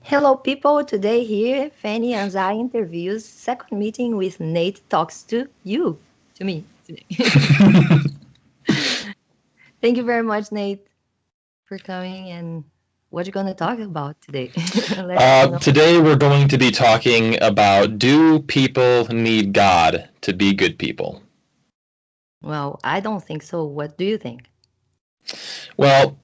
Hello, people. Today here, Fanny Anzai interviews second meeting with Nate talks to you, to me today. Thank you very much, Nate, for coming. And what you gonna talk about today? Let us know. Today we're going to be talking about, do people need God to be good people? Well, I don't think so. What do you think? Well,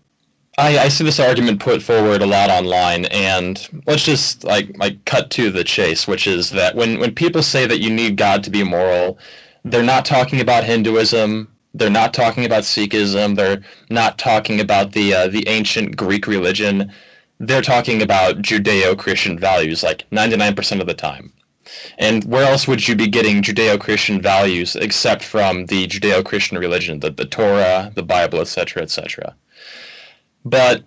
I see this argument put forward a lot online, and let's just like cut to the chase, which is that when people say that you need God to be moral, they're not talking about Hinduism. They're not talking about Sikhism. They're not talking about the ancient Greek religion. They're talking about Judeo-Christian values like 99% of the time. And where else would you be getting Judeo-Christian values except from the Judeo-Christian religion, the Torah, the Bible, etc., etc.? But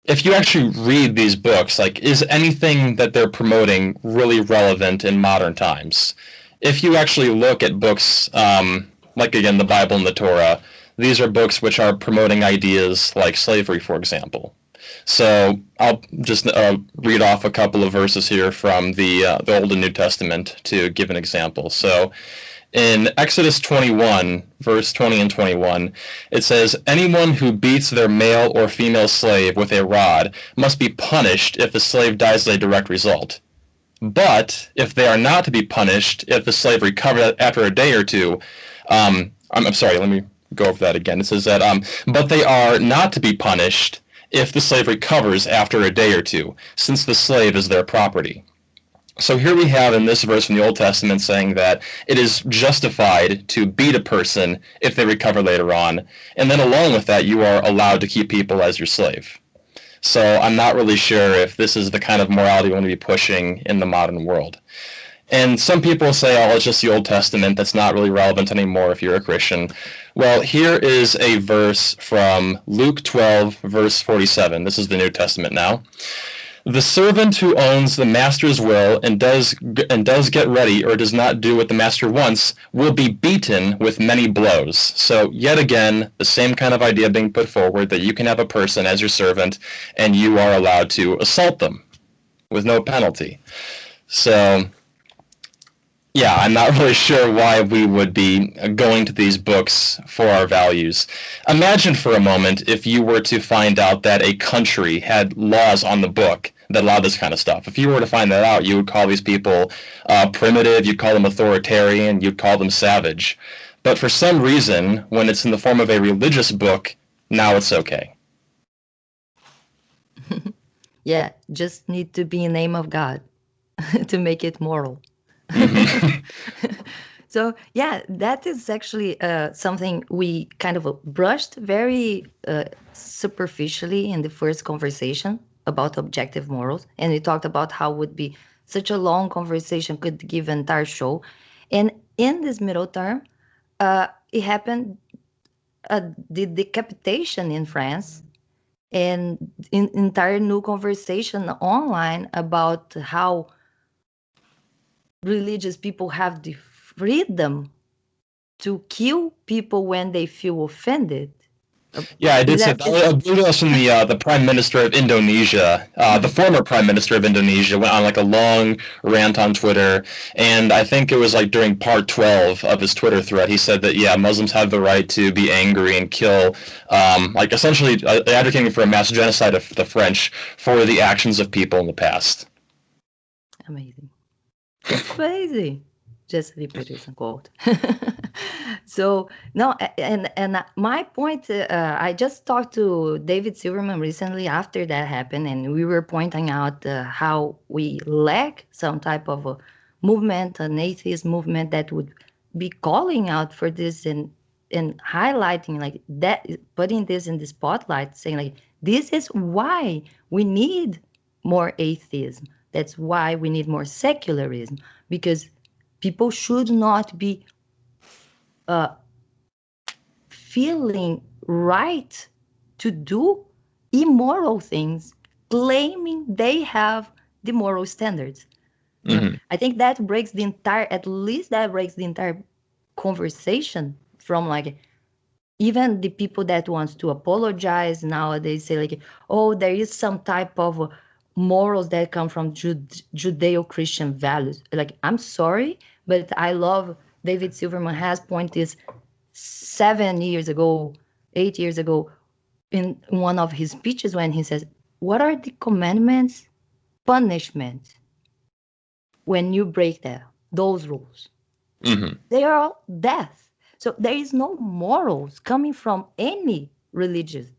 if you actually read these books, like, is anything that they're promoting really relevant in modern times? If you actually look at books, like again the Bible and the Torah, these are books which are promoting ideas like slavery, for example. So I'll just read off a couple of verses here from the Old and New Testament to give an example. So in Exodus 21, verse 20 and 21, it says, "Anyone who beats their male or female slave with a rod must be punished if the slave dies as a direct result. But if they are not to be punished if the slave recovers after a day or two," I'm sorry, let me go over that again. It says that, "but they are not to be punished if the slave recovers after a day or two, since the slave is their property." So here we have in this verse from the Old Testament saying that it is justified to beat a person if they recover later on, and then along with that you are allowed to keep people as your slave. So I'm not really sure if this is the kind of morality we want to be pushing in the modern world. And some people say, oh, it's just the Old Testament, that's not really relevant anymore if you're a Christian. Well, here is a verse from Luke 12, verse 47. This is the New Testament now. "The servant who owns the master's will and does get ready or does not do what the master wants will be beaten with many blows." So yet again, the same kind of idea being put forward, that you can have a person as your servant and you are allowed to assault them with no penalty. So yeah, I'm not really sure why we would be going to these books for our values. Imagine for a moment if you were to find out that a country had laws on the book that allowed this kind of stuff. If you were to find that out, you would call these people primitive, you'd call them authoritarian, you'd call them savage. But for some reason, when it's in the form of a religious book, now it's okay. Yeah, just need to be in name of God to make it moral. Mm-hmm. So yeah, that is actually something we kind of brushed very superficially in the first conversation about objective morals, and we talked about how would be such a long conversation could give an entire show, and in this middle term, it happened the decapitation in France and entire new conversation online about how religious people have the freedom to kill people when they feel offended. Yeah, I did say That that. is I believe it was from the Prime Minister of Indonesia. The former Prime Minister of Indonesia went on like a long rant on Twitter, and I think it was like during part 12 of his Twitter thread, he said that yeah, Muslims have the right to be angry and kill, like essentially advocating for a mass genocide of the French for the actions of people in the past. amazing. It's crazy. Just repeat this quote. So no, and my point, I just talked to David Silverman recently after that happened, and we were pointing out how we lack some type of a movement, an atheist movement that would be calling out for this and highlighting like that, putting this in the spotlight, saying like this is why we need more atheism. That's why we need more secularism, because people should not be uh, feeling right to do immoral things, claiming they have the moral standards. Mm-hmm. I think that breaks the entire, at least that breaks the entire conversation from like even the people that wants to apologize nowadays say like, oh, there is some type of morals that come from Judeo-Christian values. Like, I'm sorry, but I love David Silverman has pointed this 7 years ago, 8 years ago, in one of his speeches when he says, what are the commandments, punishments when you break those rules? Mm-hmm. They are all death. So there is no morals coming from any religious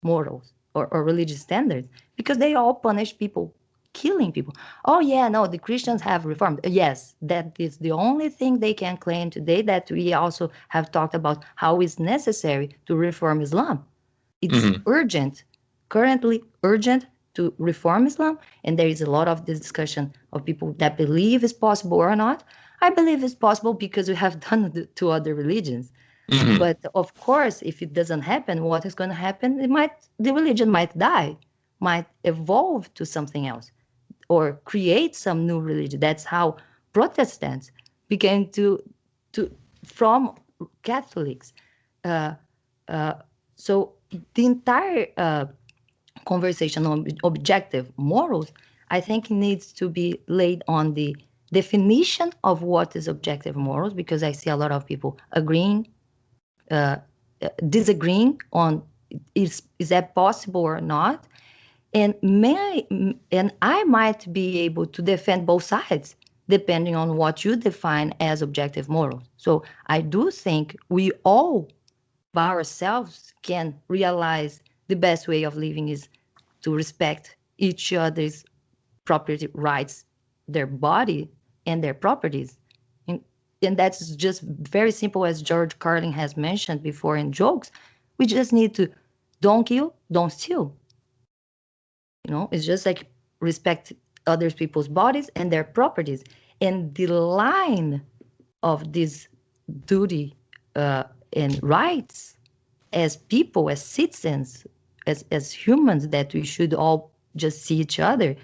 morals or religious standards because they all punish people, killing people. Oh, yeah, no, the Christians have reformed. Yes, that is the only thing they can claim today, that we also have talked about how it's necessary to reform Islam. It's Mm-hmm. urgent, currently urgent to reform Islam. And there is a lot of discussion of people that believe it's possible or not. I believe it's possible because we have done it to other religions. Mm-hmm. But of course, if it doesn't happen, what is going to happen? The religion might die, might evolve to something else, or create some new religion. That's how Protestants began to from Catholics. Uh, uh, so the entire conversation on objective morals, I think, needs to be laid on the definition of what is objective morals, because I see a lot of people uh, disagreeing on is that possible or not, and I might be able to defend both sides depending on what you define as objective morals. So I do think we all by ourselves can realize the best way of living is to respect each other's property rights, their body and their properties. And, and that's just very simple, as George Carlin has mentioned before in jokes. We just need to don't kill, don't steal. It's just like respect other people's bodies and their properties. And the line of this duty and rights as people, as citizens, as humans, that we should all just see each other,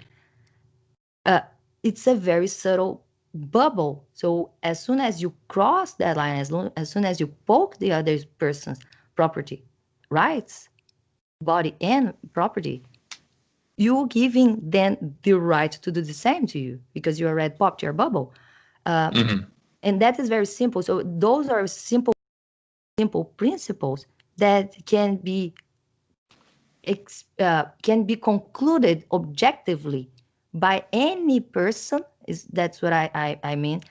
uh, it's a very subtle bubble. So as soon as you cross that line, as soon as you poke the other person's property rights, body and property, you're giving them the right to do the same to you because you already popped your bubble. Uh, Mm-hmm. and that is very simple. So those are simple principles that can be concluded objectively by any person. That's what I mean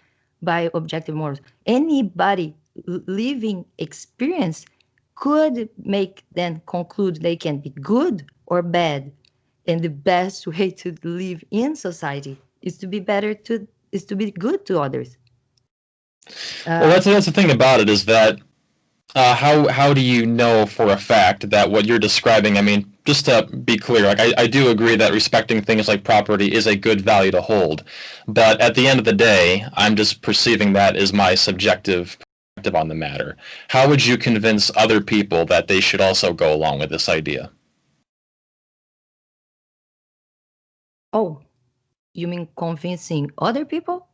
by objective morals. Anybody living experience could make them conclude they can be good or bad, and the best way to live in society is to be good to others. Well, uh, that's the thing about it is that how do you know for a fact that what you're describing? I mean, just to be clear, like I do agree that respecting things like property is a good value to hold, but at the end of the day, I'm just perceiving that as my subjective perspective on the matter. How would you convince other people that they should also go along with this idea? oh, you mean convincing other people?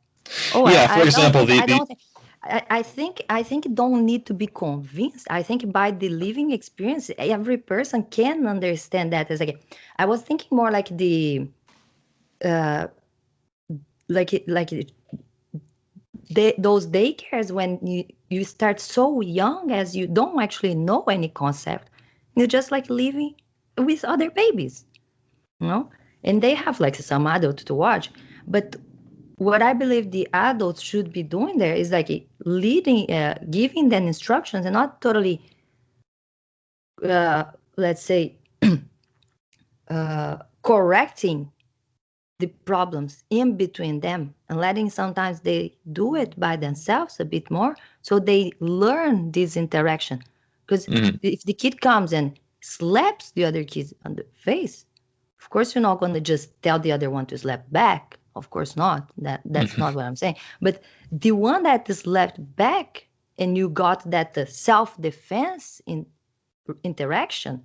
Oh, Yeah, I, for I don't example, think the I the don't think I think it don't need to be convinced. I think by the living experience, every person can understand that. As like, I was thinking more like uh those daycares when you start so young as you don't actually know any concept. You're just like living with other babies, you know, and they have like some adult to watch, but what I believe the adults should be doing there is like leading, giving them instructions and not totally, uh, let's say, correcting the problems in between them and letting sometimes they do it by themselves a bit more so they learn this interaction. Because Mhm. if the kid comes and slaps the other kid on the face, of course you're not going to just tell the other one to slap back. Of course not. That's not what I'm saying. But the one that is slapped back and you got that self-defense in interaction,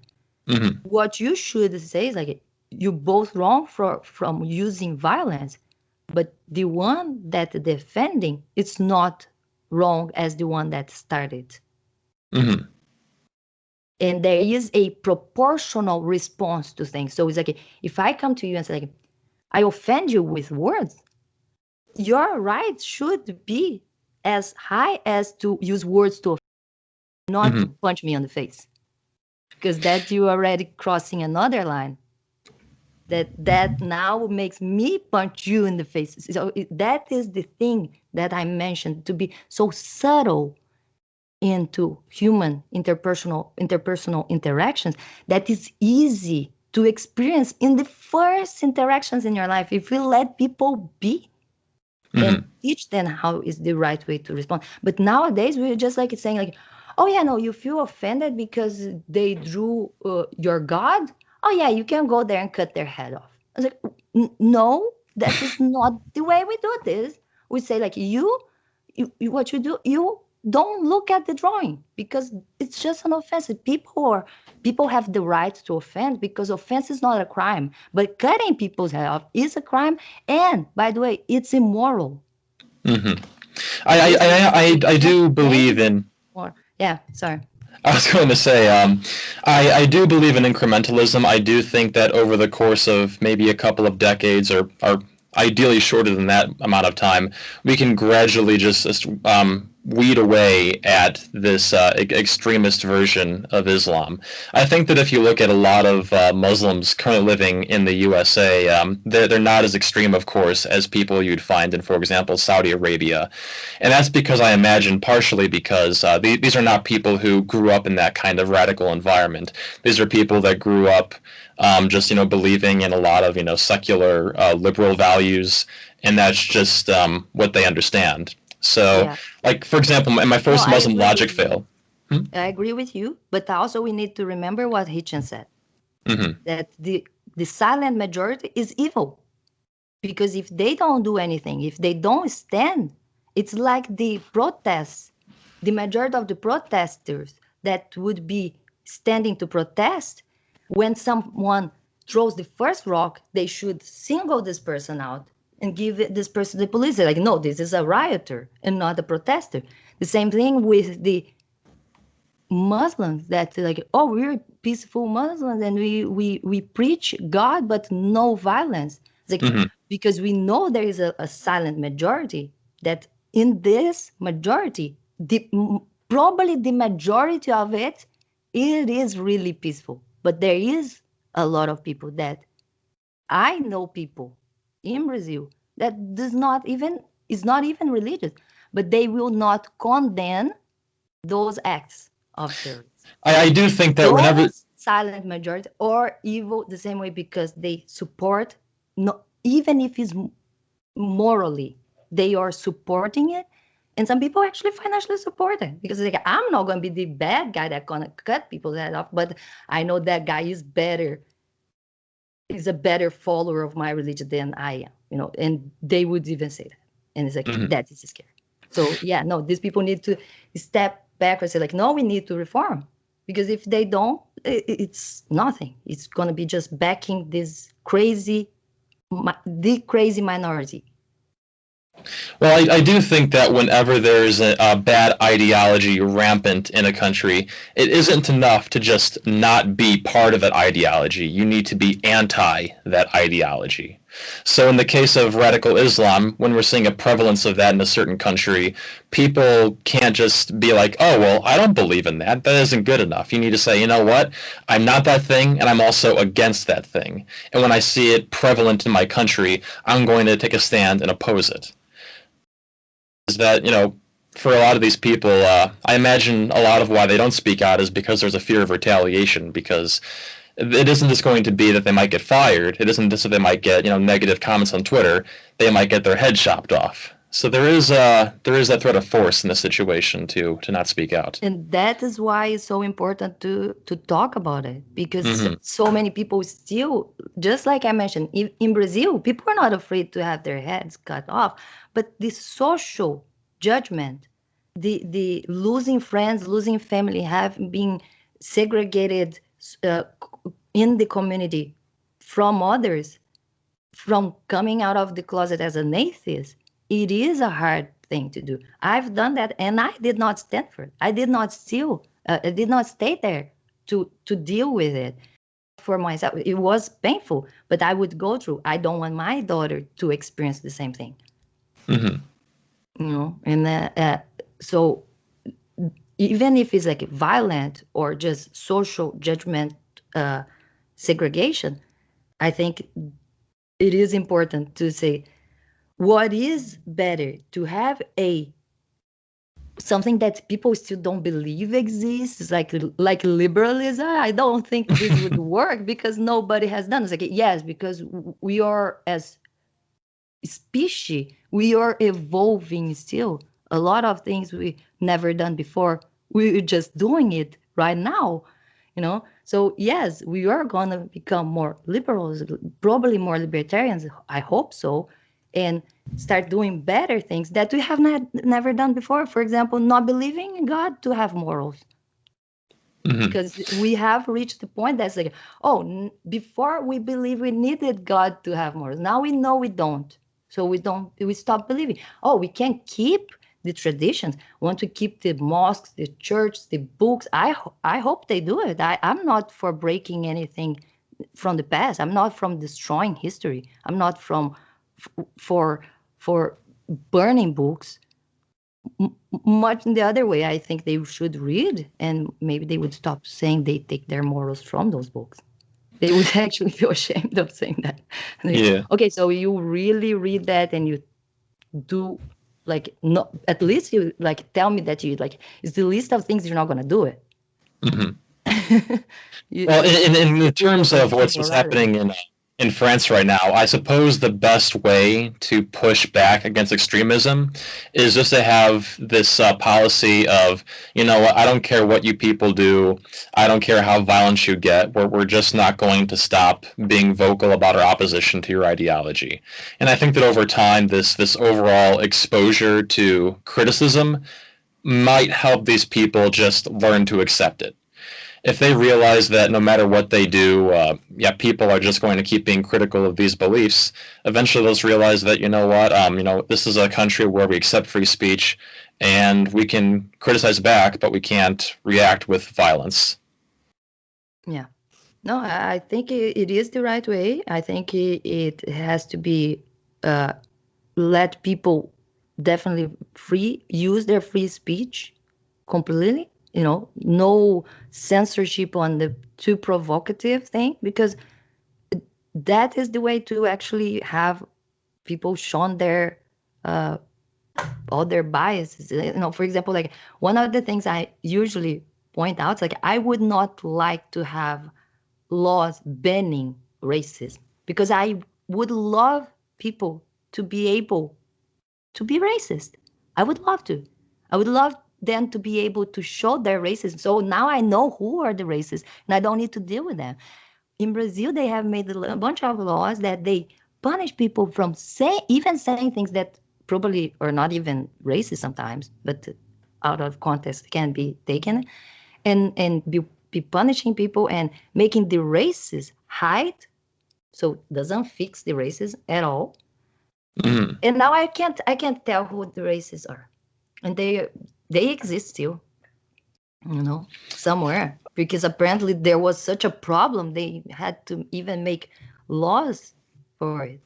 Mhm. what you should say is like, you both wrong from using violence, but the one that defending, it's not wrong as the one that started. Mhm. And there is a proportional response to things. So it's like, if I come to you and say, like, I offend you with words, your right should be as high as to use words to offend, not to Hmm. punch me on the face, because that you already crossing another line. That now makes me punch you in the face. So that is the thing that I mentioned, to be so subtle into human interpersonal interactions, that is easy to experience in the first interactions in your life, if you let people be and Hmm. teach them how is the right way to respond. But nowadays we're just like saying, like, oh yeah, no, you feel offended because they drew your god, oh yeah, you can go there and cut their head off. I was like, no, that is not the way we do this. We say, like, what you do, you don't look at the drawing, because it's just an offense. People have the right to offend, because offense is not a crime, but cutting people's head off is a crime. And by the way, it's immoral. Hmm. This is I not do believe any in. more. Yeah, sorry. I was going to say, I do believe in incrementalism. I do think that over the course of maybe a couple of decades, or ideally shorter than that amount of time, we can gradually just weed away at this extremist version of Islam. I think that if you look at a lot of Muslims currently living in the USA, they're not as extreme, of course, as people you'd find in, for example, Saudi Arabia. And that's because I imagine partially because these are not people who grew up in that kind of radical environment. These are people that grew up just believing in a lot of secular liberal values, and that's just what they understand. So, Yeah. like for example, in my No, first I Muslim agree logic with you. fail. Hmm? I agree with you, but also we need to remember what Hitchen said, Mm-hmm. that the silent majority is evil. Because if they don't do anything, if they don't stand, it's like the protests, the majority of the protesters that would be standing to protest, when someone throws the first rock, they should single this person out and give this person to the police. They're like, no, this is a rioter and not a protester. The same thing with the Muslims, that like, oh, we're peaceful Muslims and we preach God, but no violence. It's like, Mm-hmm. because we know there is a silent majority, that in this majority, probably the majority of it, it is really peaceful. But there is a lot of people that I know, people in Brazil, that does not even is not even religious, but they will not condemn those acts of terrorism. I do think that whenever. Those silent majority are evil the same way, because they support, no, even if it's morally, they are supporting it. And some people actually financially support it, because like, I'm not going to be the bad guy that's going to cut people's head off, but I know that guy is better, is a better follower of my religion than I am, and they would even say that. And it's like, Mhm. that is scary. So yeah, no, these people need to step back and say, like, no, we need to reform, because if they don't, it's nothing. It's going to be just backing this the crazy minority. Well, I do think that whenever there's a bad ideology rampant in a country, it isn't enough to just not be part of that ideology. You need to be anti that ideology. So, in the case of radical Islam, when we're seeing a prevalence of that in a certain country, people can't just be like, oh, well, I don't believe in that. That isn't good enough. You need to say, you know what? I'm not that thing, and I'm also against that thing. And when I see it prevalent in my country, I'm going to take a stand and oppose it. Is that for a lot of these people, I imagine a lot of why they don't speak out is because there's a fear of retaliation. Because it isn't just going to be that they might get fired. It isn't just that they might get negative comments on Twitter. They might get their head chopped off. So there is that threat of force in this situation to not speak out. And that is why it's so important to talk about it, because Mm-hmm. so many people still, just like I mentioned, in Brazil, people are not afraid to have their heads cut off, but the social judgment, the losing friends, losing family, have been segregated in the community from others, from coming out of the closet as an atheist, it is a hard thing to do. I've done that, and I did not stand for it. I did not steal. I did not stay there to deal with it for myself. It was painful, but I would go through. I don't want my daughter to experience the same thing. Mm-hmm. And so even if it's like violent or just social judgment, segregation, I think it is important to say what is better to have a something that people still don't believe exists, like liberalism. I don't think this would work because nobody has done it. It's like, yes, because we are as species, we are evolving still. A lot of things we never done before, we're just doing it right now. So yes, we are going to become more liberals, probably more libertarians, I hope so, and start doing better things that we have never done before. For example, not believing in God to have morals, Mm-hmm. because we have reached the point that's like, oh, before we believe we needed God to have morals. Now we know we don't. So we stop believing. Oh, we can keep the traditions. Want to keep the mosques, the church, the books. I hope they do it. I'm not for breaking anything from the past. I'm not from destroying history. I'm not from for for burning books. Much the other way. I think they should read, and maybe they would stop saying they take their morals from those books. They would actually feel ashamed of saying that. Yeah. Okay, so you really read that and you do, like, no, at least you like tell me that you like it's the list of things you're not going to do it. Mm-hmm. you, Well, you in do terms of what's morality. happening in France right now, I suppose the best way to push back against extremism is just to have this policy of, you know what, I don't care what you people do, I don't care how violent you get, we're just not going to stop being vocal about our opposition to your ideology. And I think that over time, this overall exposure to criticism might help these people just learn to accept it. If they realize that no matter what they do, people are just going to keep being critical of these beliefs, eventually they'll realize that, you know what, this is a country where we accept free speech and we can criticize back, but we can't react with violence. Yeah. No, I think it is the right way. I think it has to be, uh, let people definitely use their free speech completely. No censorship on the too provocative thing, because that is the way to actually have people shown their, uh, all their biases. For example, like one of the things I usually point out, like I would not like to have laws banning racism, because I would love people to be able to be racist. I would love to. I would love them to be able to show their racism. So now I know who are the racists and I don't need to deal with them. In Brazil, they have made a bunch of laws that they punish people from even saying things that probably are not even racist sometimes, but out of context can be taken, and be punishing people and making the races hide, so it doesn't fix the races at all. Mm-hmm. And now I can't tell who the races are, and they exist still, somewhere, because apparently there was such a problem they had to even make laws for it.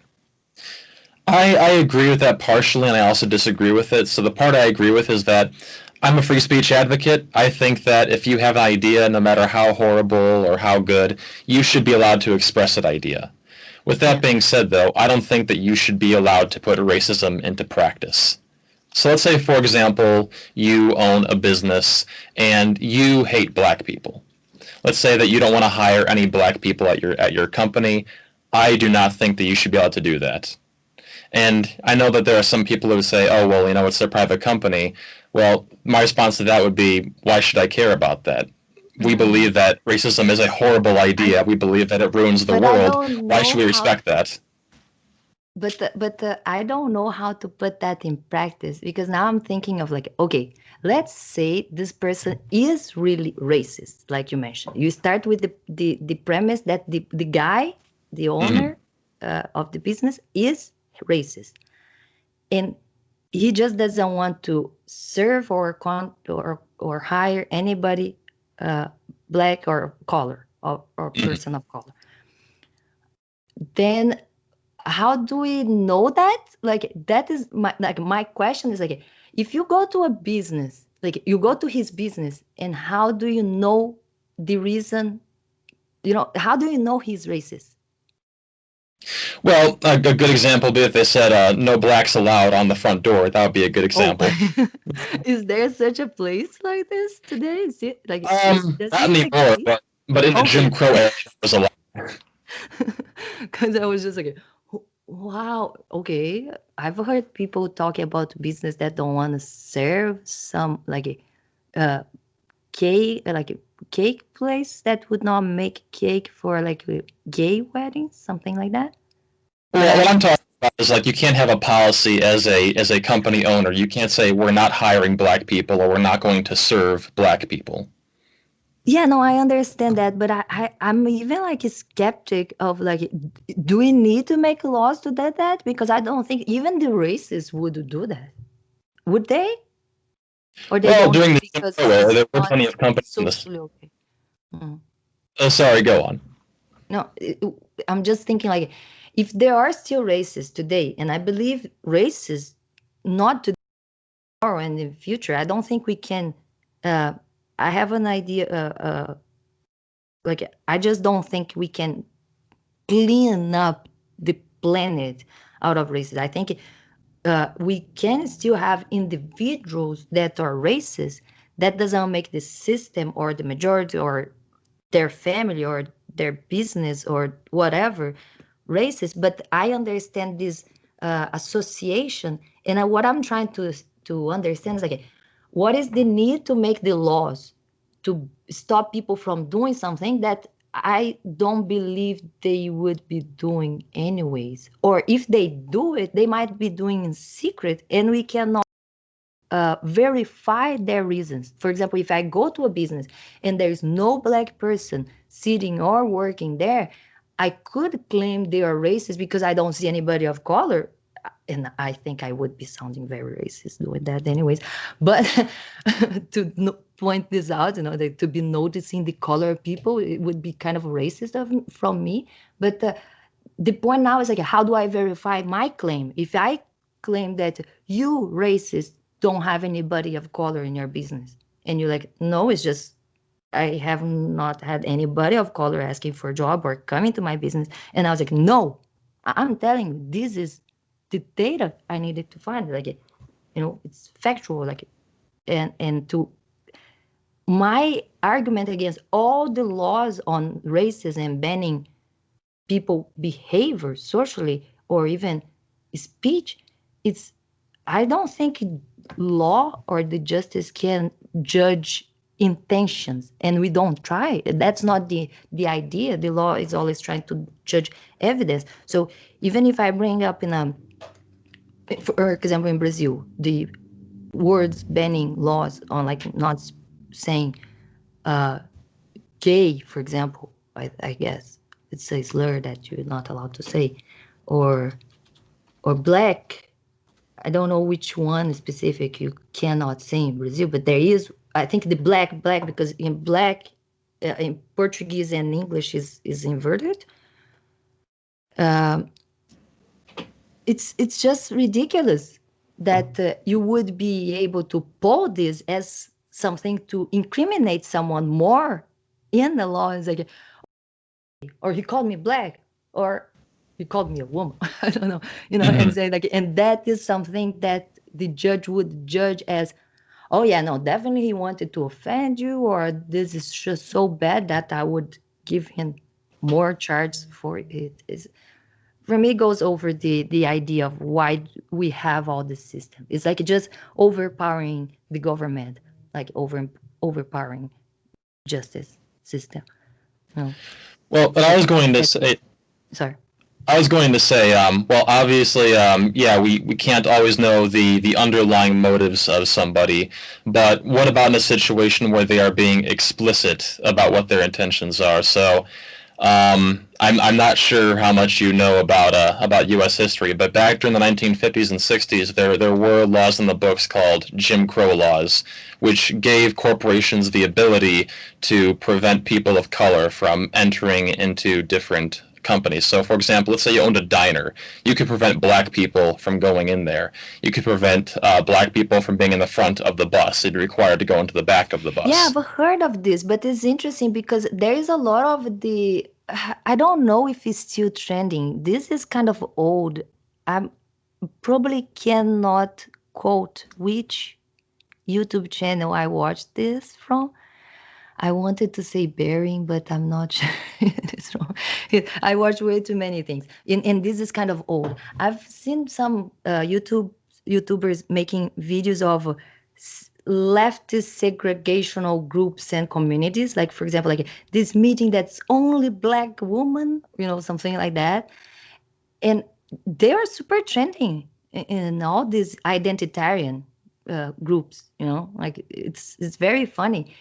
I agree with that partially, and I also disagree with it. So the part I agree with is that I'm a free speech advocate. I think that if you have an idea, no matter how horrible or how good, you should be allowed to express that idea. With that Yeah. being said, though, I don't think that you should be allowed to put racism into practice. So let's say, for example, you own a business and you hate black people. Let's say that you don't want to hire any black people at your company. I do not think that you should be allowed to do that. And I know that there are some people who say, oh, well, it's their private company. Well, my response to that would be, why should I care about that? We Mm-mm. believe that racism is a horrible I idea. We believe that it ruins the but I world. don't Why know should we how. respect that? But I don't know how to put that in practice, because now I'm thinking of, like, okay, let's say this person is really racist, like you mentioned. You start with the premise that the guy, the Mm-hmm. owner, of the business, is racist, and he just doesn't want to serve or hire anybody, uh, black or color or person of color, then how do we know that? Like, that is my question is like, if you go to a business, like you go to his business, and how do you know the reason? How do you know he's racist? Well, a good example would be if they said "no blacks allowed" on the front door. That would be a good Oh, example. is there such a place like this today? Is it like, does Not it anymore, exist? but in the Jim Okay. Crow era, it was a lot. Because I was just like, wow, okay. I've heard people talking about business that don't want to serve some like uh cake, like a cake place that would not make cake for like a gay weddings, something like that. But Well, what I'm talking about is like you can't have a policy as a company owner. You can't say we're not hiring black people or we're not going to serve black people. yeah, no, I understand that, but I'm even like a skeptic of like, do we need to make laws to that? Because I don't think even the racists would do that. Would they? Or they Well, don't during need the Jim because Crow era, it's there were not plenty of companies in this. socially okay. Mm. Sorry, go on. No, I'm just thinking like, if there are still racists today, and I believe racists not today or in the future, I don't think we can. Uh, I have an idea. Like, I just don't think we can clean up the planet out of racism. I think we can still have individuals that are racist. That doesn't make the system or the majority or their family or their business or whatever racist. But I understand this association, and what I'm trying to understand is like, what is the need to make the laws to stop people from doing something that I don't believe they would be doing anyways, or if they do it, they might be doing in secret, and we cannot verify their reasons. For example, if I go to a business and there's no black person sitting or working there, I could claim they are racist because I don't see anybody of color. And I think I would be sounding very racist doing that, anyways. But to point this out, to be noticing the color of people, it would be kind of racist from me. But the point now is like, how do I verify my claim? If I claim that you racist don't have anybody of color in your business, and you're like, no, it's just I have not had anybody of color asking for a job or coming to my business, and I was like, no, I'm telling you, this is the data I needed to find. Like, it's factual. Like, and to my argument against all the laws on racism and banning people behavior socially or even speech, it's I don't think law or the justice can judge intentions, and we don't try. That's not the idea. The law is always trying to judge evidence. So even if I bring up for example, in Brazil, the words banning laws on like not saying uh gay, for example, I guess it's a slur that you're not allowed to say, or black. I don't know which one specific you cannot say in Brazil, but there is. I think the black because in black, in Portuguese and English is inverted. Um, it's just ridiculous that you would be able to pull this as something to incriminate someone more in the law. It's like, or he called me black, or he called me a woman. I don't know, and Mm-hmm. say like, and that is something that the judge would judge as, oh yeah, no, definitely he wanted to offend you, or this is just so bad that I would give him more charges for it. Is for me goes over the idea of why we have all this system. It's like just overpowering the government, like overpowering justice system. No, Well, but like that's it. Sorry. I was going to say, well, obviously, yeah, we can't always know the underlying motives of somebody, but what about in a situation where they are being explicit about what their intentions are? So, I'm not sure how much you know about U.S. history, but back during the 1950s and 60s, there were laws in the books called Jim Crow laws, which gave corporations the ability to prevent people of color from entering into different companies. So, for example, let's say you owned a diner. You could prevent black people from going in there. You could prevent black people from being in the front of the bus. They'd be required to go into the back of the Yeah, bus. I've heard of this, but it's interesting because there is a lot of the. I don't know if it's still trending. This is kind of old. I probably cannot quote which YouTube channel I watched this from. I wanted to say bearing, but I'm not sure. It's wrong. I watch way too many things, and this is kind of old. I've seen some YouTubers making videos of leftist segregational groups and communities. Like, for example, like this meeting that's only black woman, something like that. And they are super trending in all these identitarian groups. Like it's very funny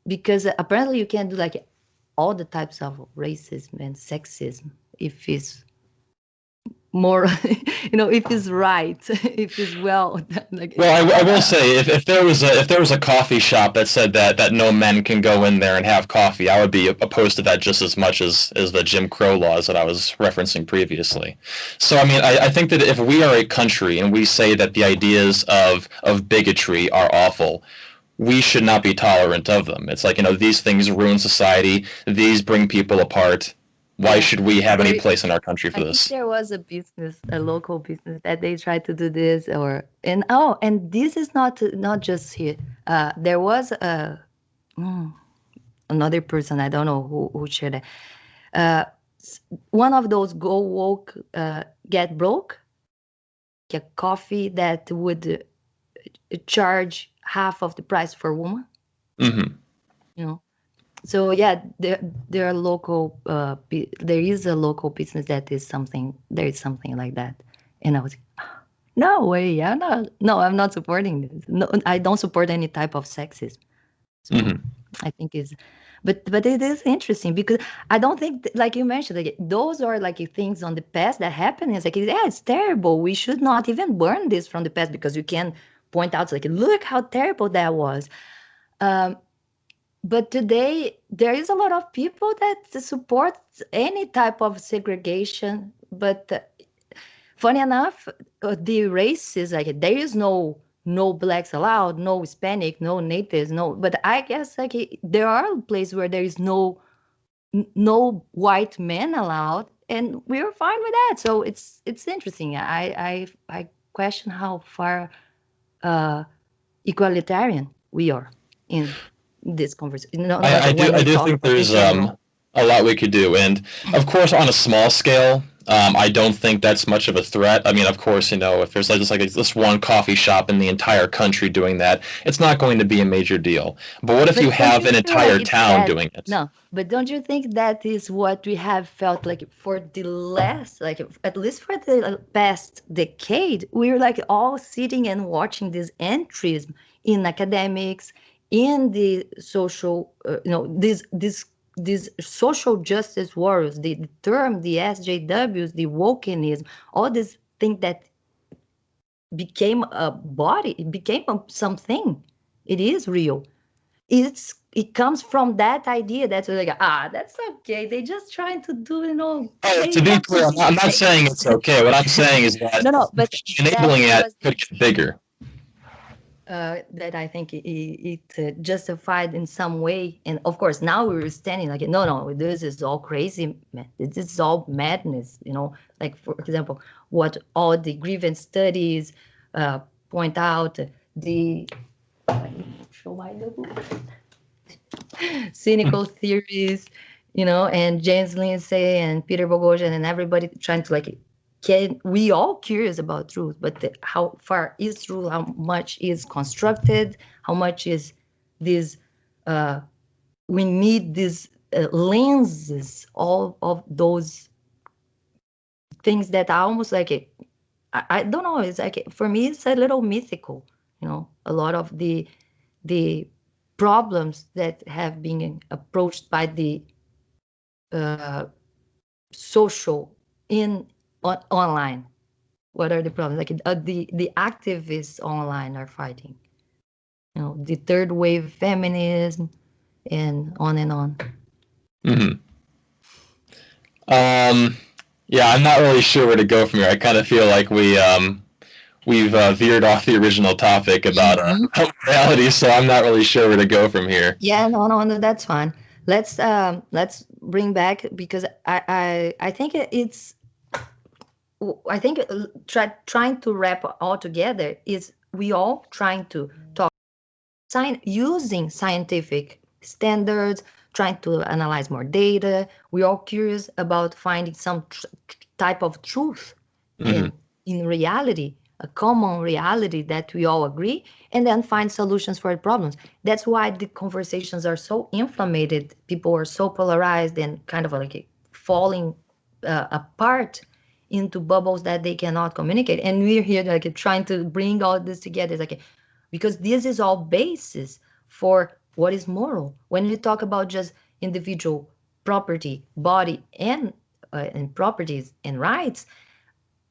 because apparently you can do like all the types of racism and sexism if it's more if it's right, if it's well like Well, I will say, if there was a coffee shop that said that no men can go in there and have coffee, I would be opposed to that just as much as the Jim Crow laws that I was referencing previously. So, I mean, I think that if we are a country and we say that the ideas of bigotry are awful, we should not be tolerant of them. It's like, these things ruin society. These bring people apart. Why yeah. should we have any there place in our country for I think this? there was a business, a local business, that they tried to do this, and this is not just here. There was mm, another person, I don't know who shared it. Uh, One of those go woke, get broke, a coffee that would charge half of the price for a woman. Hmm. You know, so yeah, there are local. There is a local business that is something. There is something like that, and I was no way. I'm not. No, I'm not supporting this. No, I don't support any type of sexism. So Hmm. I think is, but it is interesting because I don't think like you mentioned, like those are like things on the past that happen. It's like yeah, it's terrible. We should not even burn this from the past because you can point out like look how terrible that was. Um, but today there is a lot of people that support any type of segregation. But funny enough, the race is like there is no blacks allowed, no Hispanic, no natives, no. But I guess like there are places where there is no white men allowed, and we're fine with that. So it's interesting. I question how far uh, egalitarian we are in this conversation. No, like when I we do talk think about in there's general. a lot we could do, and of course on a small scale, I don't think that's much of a threat. I mean, of course, if there's like just like this one coffee shop in the entire country doing that, it's not going to be a major deal. But what if you But don't have you an feel like entire it's town that? doing it? No, but don't you think that is what we have felt like for the last, like at least for the past decade, we're like all sitting and watching these entries in academics, in the social, these social justice warriors, the term, the SJWs, the wokenism, all these things that became a body, it became something. It is real. It comes from that idea that's like that's okay, they just trying to do Oh, they to be have to clear, be I'm not saying safe. it's okay. What I'm saying is that No, but enabling that it was the could get bigger. that I think it justified in some way. And of course now we're standing like no, this is all crazy, man. This is all madness, like for example what all the grievance studies uh, point out, the show my cynical theories, and James Lindsay and Peter Boghossian and everybody trying to like, can we all curious about truth, but how far is truth? How much is constructed? How much is this? Uh, we need these lenses, all of those things that are almost like I don't know. It's like for me, it's a little mythical. A lot of the problems that have been approached by the uh, social online. What are the problems? Like the activists online are fighting. The third wave feminism and on and on. Mm-hmm. Yeah, I'm not really sure where to go from here. I kind of feel like we've veered off the original topic about reality, so I'm not really sure where to go from here. Yeah, no, that's fine. Let's bring back, because I think it's I think trying to wrap all together is we all trying to talk using scientific standards, trying to analyze more data. We're all curious about finding some type of truth Mm-hmm. in reality, a common reality that we all agree, and then find solutions for the problems. That's why the conversations are so inflamed. People are so polarized and kind of like falling apart into bubbles that they cannot communicate. And we're here like trying to bring all this together. It's like, because this is all basis for what is moral. When we talk about just individual property, body, and properties and rights,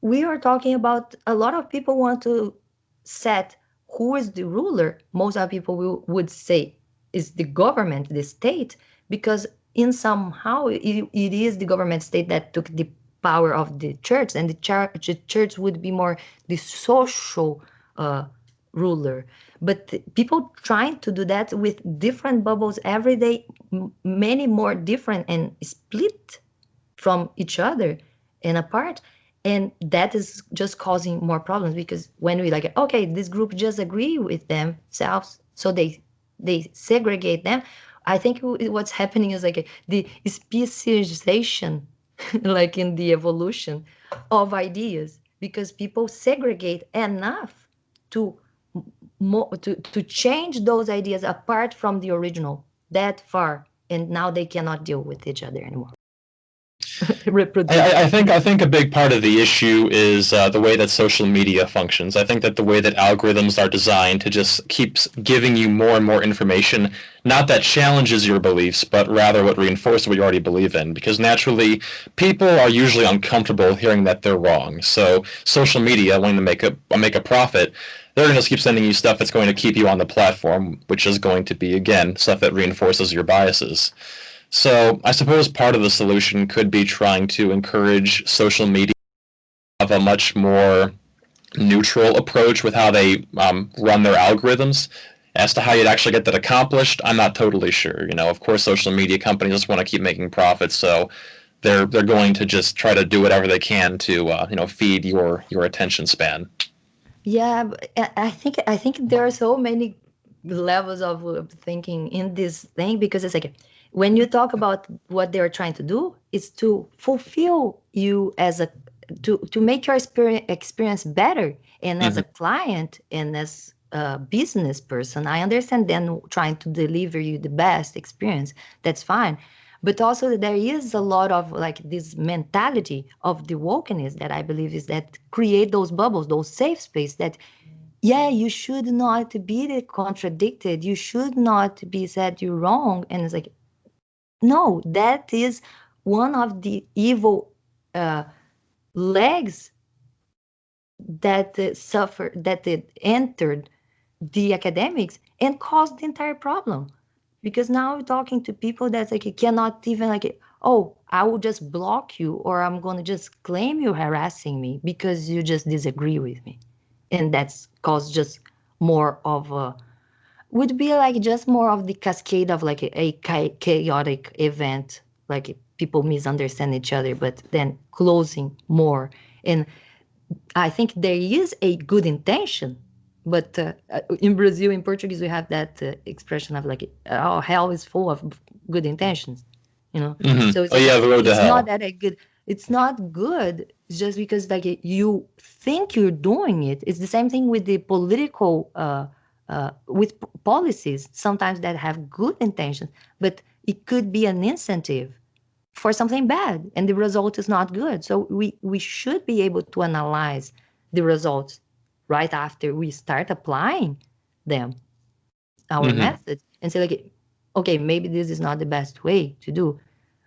we are talking about a lot of people want to set who is the ruler. Most of people would say is the government, the state, because in somehow it is the government state that took the power of the church, and the church would be more the social ruler. But people trying to do that with different bubbles every day, many more different and split from each other and apart, and that is just causing more problems, because when we like, okay, this group just agree with themselves, so they segregate them. I think what's happening is like the speciation like in the evolution of ideas, because people segregate enough to to change those ideas apart from the original that far, and now they cannot deal with each other anymore. Reproduce. I think a big part of the issue is the way that social media functions. I think that the way that algorithms are designed to just keeps giving you more and more information, not that challenges your beliefs, but rather what reinforces what you already believe in. Because naturally, people are usually uncomfortable hearing that they're wrong. So social media, wanting to make a profit, they're going to just keep sending you stuff that's going to keep you on the platform, which is going to be, again, stuff that reinforces your biases. So I suppose part of the solution could be trying to encourage social media to have a much more neutral approach with how they run their algorithms. As to how you'd actually get that accomplished, I'm not totally sure. Of course, social media companies just want to keep making profits, so they're going to just try to do whatever they can to feed your attention span. Yeah, I think there are so many levels of thinking in this thing, because it's like when you talk about what they're trying to do is to fulfill you as a to make your experience better, and as Mm-hmm. a client and as a business person, I understand them trying to deliver you the best experience. That's fine. But also there is a lot of like this mentality of the wokeness that I believe is that create those bubbles, those safe space that, yeah, you should not be contradicted, you should not be said you're wrong. And it's like, no, that is one of the evil uh, legs that entered the academics and caused the entire problem. Because now we're talking to people that's like, you cannot even like, oh, I will just block you, or I'm going to just claim you're harassing me because you just disagree with me. And that's caused just more of a, would be like just more of the cascade of like a chaotic event, like people misunderstand each other, but then closing more. And I think there is a good intention, but in Brazil, in Portuguese, we have that expression of like, "Oh, hell is full of good intentions," you know. Mm-hmm. So it's Oh like yeah, the road to it's not hell. that a good. It's not good just because like you think you're doing it. It's the same thing with the political, with policies sometimes that have good intentions, but it could be an incentive for something bad, and the result is not good. So we should be able to analyze the results right after we start applying them, our Mm-hmm. methods, and say like, okay, maybe this is not the best way to do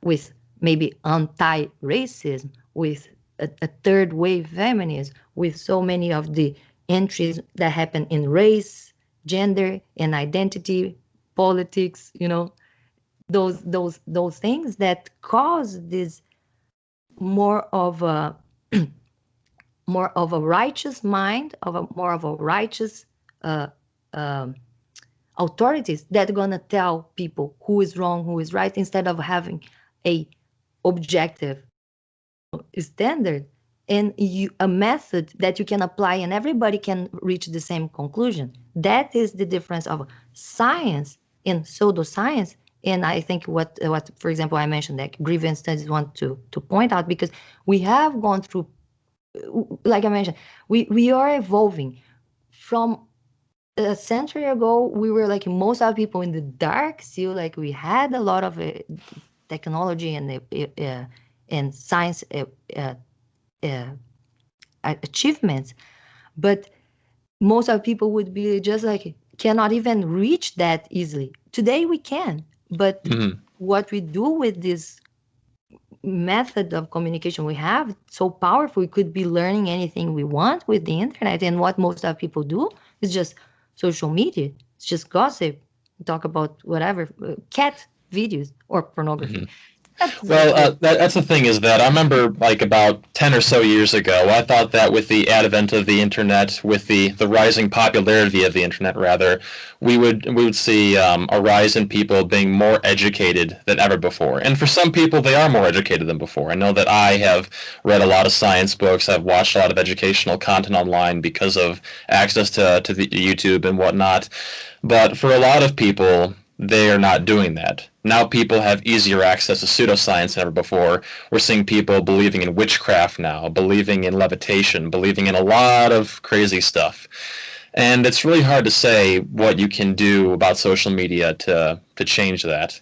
with maybe anti-racism, with a third wave feminism, with so many of the entries that happen in race, gender, and identity politics, those things that cause this more of a more of a righteous mind, more of a righteous uh, um, authorities that are gonna tell people who is wrong, who is right, instead of having a objective standard and a method that you can apply and everybody can reach the same conclusion. That is the difference of science and pseudoscience. And I think what for example I mentioned that grievance studies want to point out, because we have gone through, like I mentioned, we are evolving from a century ago. We were like most of people in the dark still, like we had a lot of technology and science uh, achievements, but most of people would be just like cannot even reach that easily. Today we can, but Mm-hmm. what we do with this method of communication we have so powerful, we could be learning anything we want with the internet. And what most of people do is just social media. It's just gossip, talk about whatever, cat videos or pornography. Mm-hmm. That's Well, like it. that's the thing, is that I remember like about 10 or so years ago, I thought that with the advent of the internet, with the rising popularity of the internet, rather, we would see a rise in people being more educated than ever before. And for some people, they are more educated than before. I know that I have read a lot of science books. I've watched a lot of educational content online because of access to the YouTube and whatnot. But for a lot of people, they are not doing that. Now people have easier access to pseudoscience than ever before. We're seeing people believing in witchcraft now, believing in levitation, believing in a lot of crazy stuff. And it's really hard to say what you can do about social media to change that.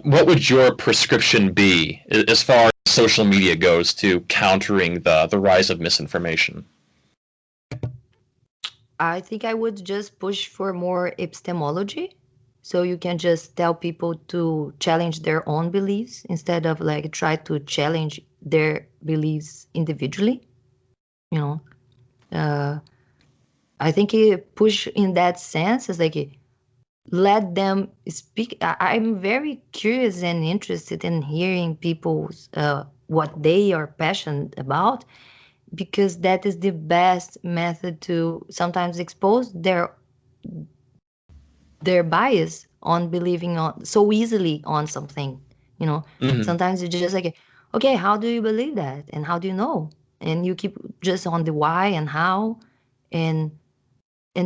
What would your prescription be as far as social media goes to countering the rise of misinformation? I think I would just push for more epistemology. So you can just tell people to challenge their own beliefs instead of like try to challenge their beliefs individually. You know, uh, I think it push in that sense is like let them speak. I'm very curious and interested in hearing people's what they are passionate about, because that is the best method to sometimes expose their bias on believing on so easily on something. you know Mm-hmm. Sometimes you're just like, okay, how do you believe that and how do you know, and you keep just on the why and how, and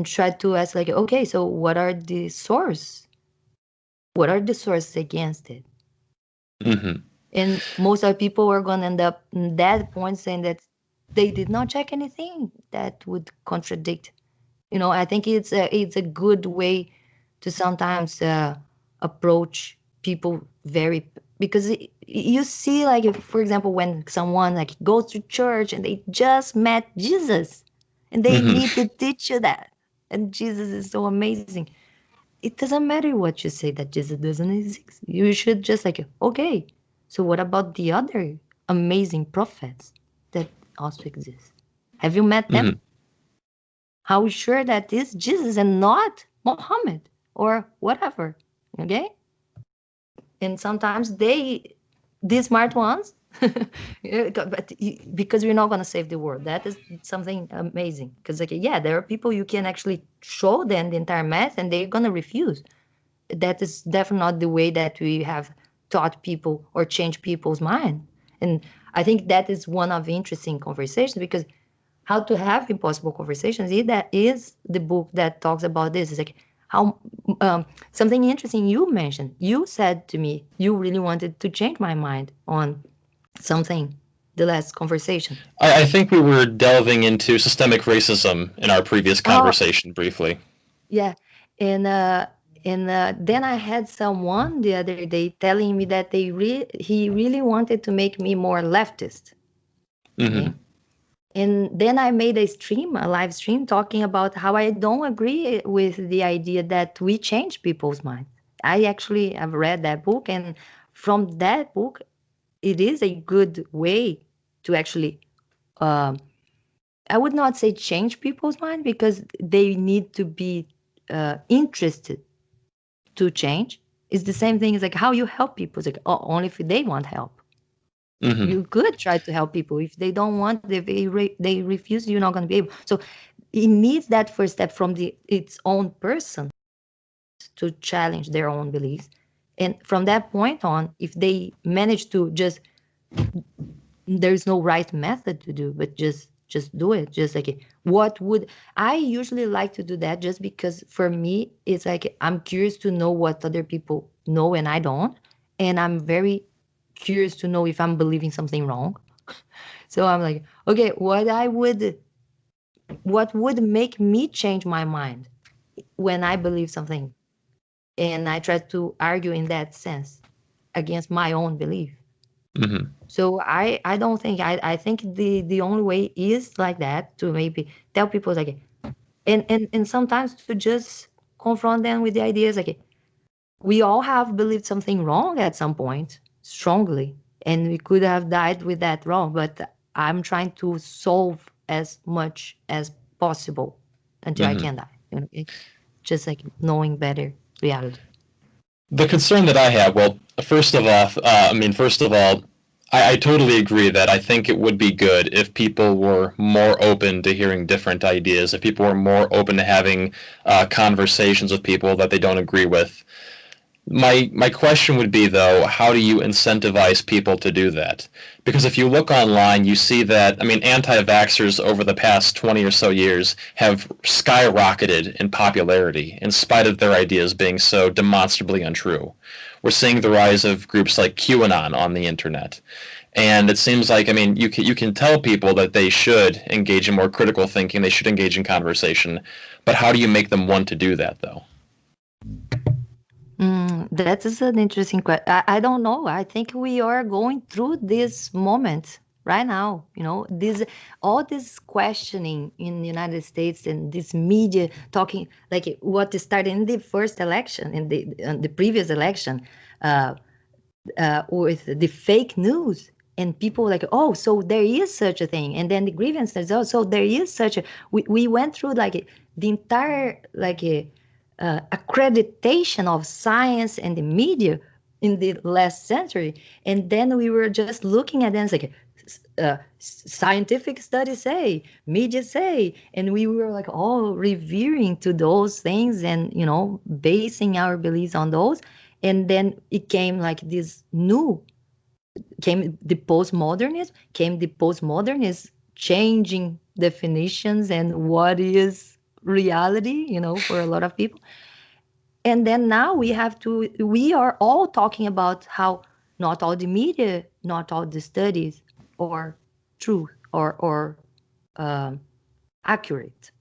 try to ask like, okay, so what are the sources against it. Mm-hmm. And most of the people are going to end up in that point saying that they did not check anything that would contradict. I think it's a good way to sometimes approach people very, because you see, like, if, for example, when someone like goes to church and they just met Jesus and they need Mm-hmm. to teach you that, and Jesus is so amazing. It doesn't matter what you say that Jesus doesn't exist. You should just like, okay, so what about the other amazing prophets that also exist? Have you met them? Mm-hmm. How sure that is Jesus and not Muhammad or whatever. Okay? And sometimes these smart ones, yeah, but because we're not going to save the world. That is something amazing. Because, like, yeah, there are people you can actually show them the entire math and they're going to refuse. That is definitely not the way that we have taught people or changed people's mind. And I think that is one of the interesting conversations, because how to have impossible conversations, that is the book that talks about this. It's like how something interesting you mentioned. You said to me you really wanted to change my mind on something the last conversation. I think we were delving into systemic racism in our previous Oh, conversation briefly. yeah. And then I had someone the other day telling me that he really wanted to make me more leftist. Okay. Mm-hmm. And then I made a live stream talking about how I don't agree with the idea that we change people's minds. I actually have read that book, and from that book, it is a good way to actually, um, I would not say change people's mind, because they need to be interested to change. It's the same thing as like how you help people. It's like, oh, only if they want help. Mm-hmm. You could try to help people. If they don't want, if they refuse, you're not going to be able. So it needs that first step from the its own person to challenge their own beliefs. And from that point on, if they manage to just, there's no right method to do, but just do it. Just like, what would I usually like to do that, just because for me it's like I'm curious to know what other people know and I don't, and I'm very curious to know if I'm believing something wrong. So I'm like, okay, what would make me change my mind when I believe something, and I try to argue in that sense against my own belief. Mm-hmm. So I don't think, I think the only way is like that, to maybe tell people like, and sometimes to just confront them with the ideas like, we all have believed something wrong at some point strongly, and we could have died with that wrong, but I'm trying to solve as much as possible until I Mm-hmm. can die, just like knowing better reality. The concern that I have, well, first of all, I totally agree that I think it would be good if people were more open to hearing different ideas, if people were more open to having conversations with people that they don't agree with. My question would be, though, how do you incentivize people to do that? Because if you look online, you see that, I mean, anti-vaxxers over the past 20 or so years have skyrocketed in popularity in spite of their ideas being so demonstrably untrue. We're seeing the rise of groups like QAnon on the internet. And it seems like, I mean, you can tell people that they should engage in more critical thinking, they should engage in conversation, but how do you make them want to do that, though? That is an interesting question. I don't know. I think we are going through this moment right now. This all this questioning in the United States, and this media talking like what started in the first election, in the previous election, uh, with the fake news. And people like, oh, so there is such a thing, and then the grievances. Oh, so there is such a. We went through like the entire like a accreditation of science and the media in the last century, and then we were just looking at them like, scientific studies say, media say, and we were like all revering to those things, and basing our beliefs on those. And then it came like this new, came the postmodernism changing definitions and what is reality, for a lot of people. And then now we are all talking about how not all the media, not all the studies are true or um, accurate.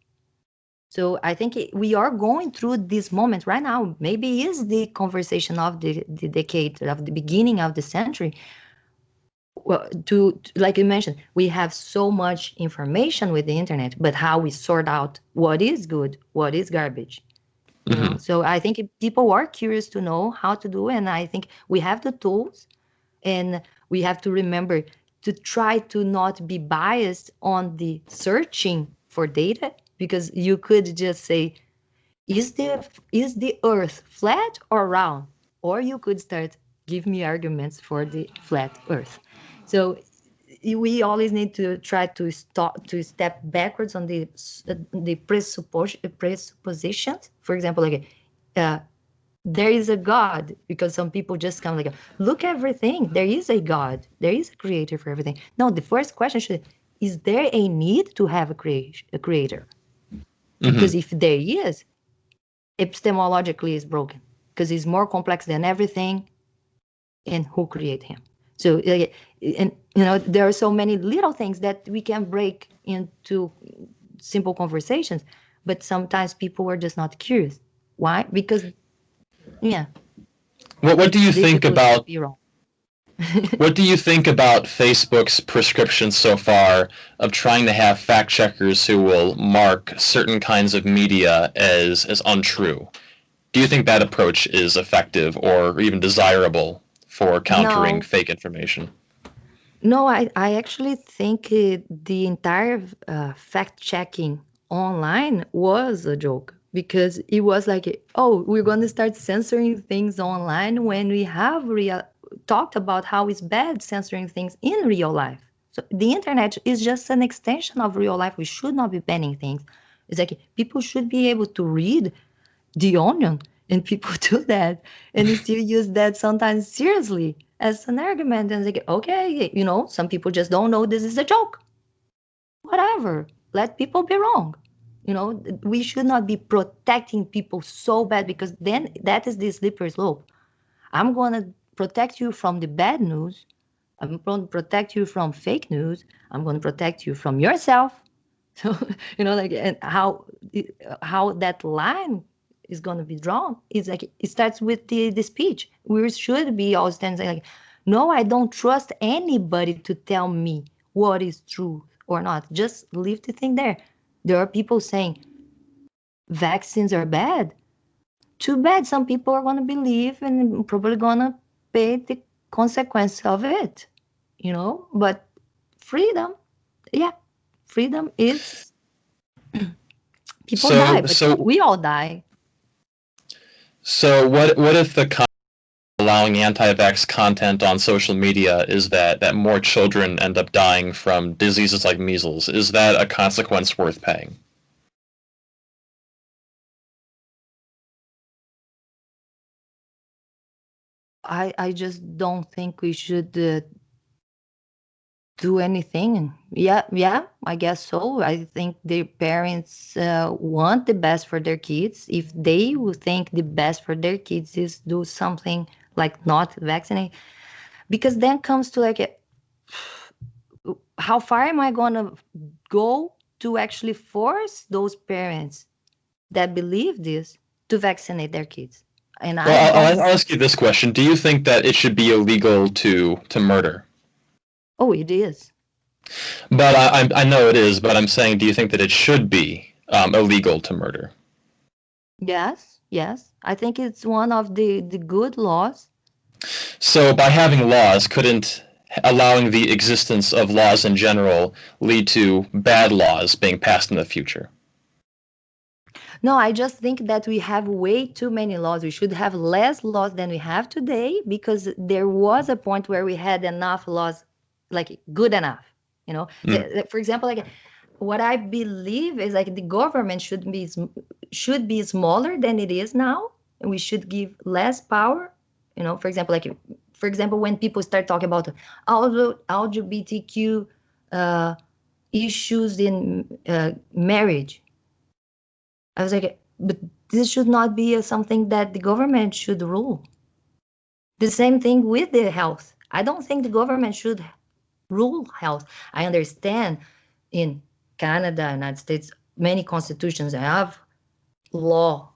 So I think we are going through this moment right now. Maybe is the conversation of the decade, of the beginning of the century. Well, like you mentioned, we have so much information with the internet, but how we sort out what is good, what is garbage. Mm-hmm. So I think people are curious to know how to do, and I think we have the tools, and we have to remember to try to not be biased on the searching for data, because you could just say, is the earth flat or round? Or you could start, give me arguments for the flat earth. So we always need to try to step backwards on the presuppositions. For example, like, uh, there is a God, because some people just come like, look everything. There is a God. There is a creator for everything. No, the first question should, is there a need to have a creator? Mm-hmm. Because if there is, epistemologically is broken, because it's more complex than everything, and who create him. So and there are so many little things that we can break into simple conversations, but sometimes people are just not curious. Why? Because, yeah, What do it's you think difficult to about be wrong. What do you think about Facebook's prescription so far of trying to have fact checkers who will mark certain kinds of media as untrue? Do you think that approach is effective or even desirable for countering No, fake information? No, I actually think the entire fact checking online was a joke because it was like, oh, we're going to start censoring things online when we have talked about how it's bad censoring things in real life. So the internet is just an extension of real life. We should not be banning things. It's like people should be able to read the onion, and people do that and they still use that sometimes seriously as an argument, and like, okay, some people just don't know this is a joke. Whatever, let people be wrong. We should not be protecting people so bad, because then that is the slippery slope. I'm going to protect you from the bad news. I'm going to protect you from fake news. I'm going to protect you from yourself. So, like, and how that line is going to be drawn is like, it starts with the speech. We should be all standing like, no, I don't trust anybody to tell me what is true or not. Just leave the thing there. There are people saying vaccines are bad. Too bad. Some people are going to believe and probably going to pay the consequence of it, but freedom, yeah, freedom is people die, So but so we all die. so what if the allowing anti-vax content on social media is that more children end up dying from diseases like measles? Is that a consequence worth paying? I just don't think we should do anything. Yeah, I guess so. I think the parents want the best for their kids. If they would think the best for their kids is do something like not vaccinate, because then comes to like, how far am I going to go to actually force those parents that believe this to vaccinate their kids? And I Well, don't. I'll ask you this question: do you think that it should be illegal to murder? Oh, it is. But I know it is, but I'm saying, do you think that it should be illegal to murder? Yes, yes. I think it's one of the good laws. So by having laws, couldn't allowing the existence of laws in general lead to bad laws being passed in the future? No, I just think that we have way too many laws. We should have less laws than we have today, because there was a point where we had enough laws, like good enough. Mm. For example, like what I believe is like the government should be smaller than it is now, and we should give less power. For example, when people start talking about LGBTQ issues in marriage, I was like, but this should not be something that the government should rule. The same thing with the health. I don't think the government should rule health. I understand in Canada, United States, many constitutions have law,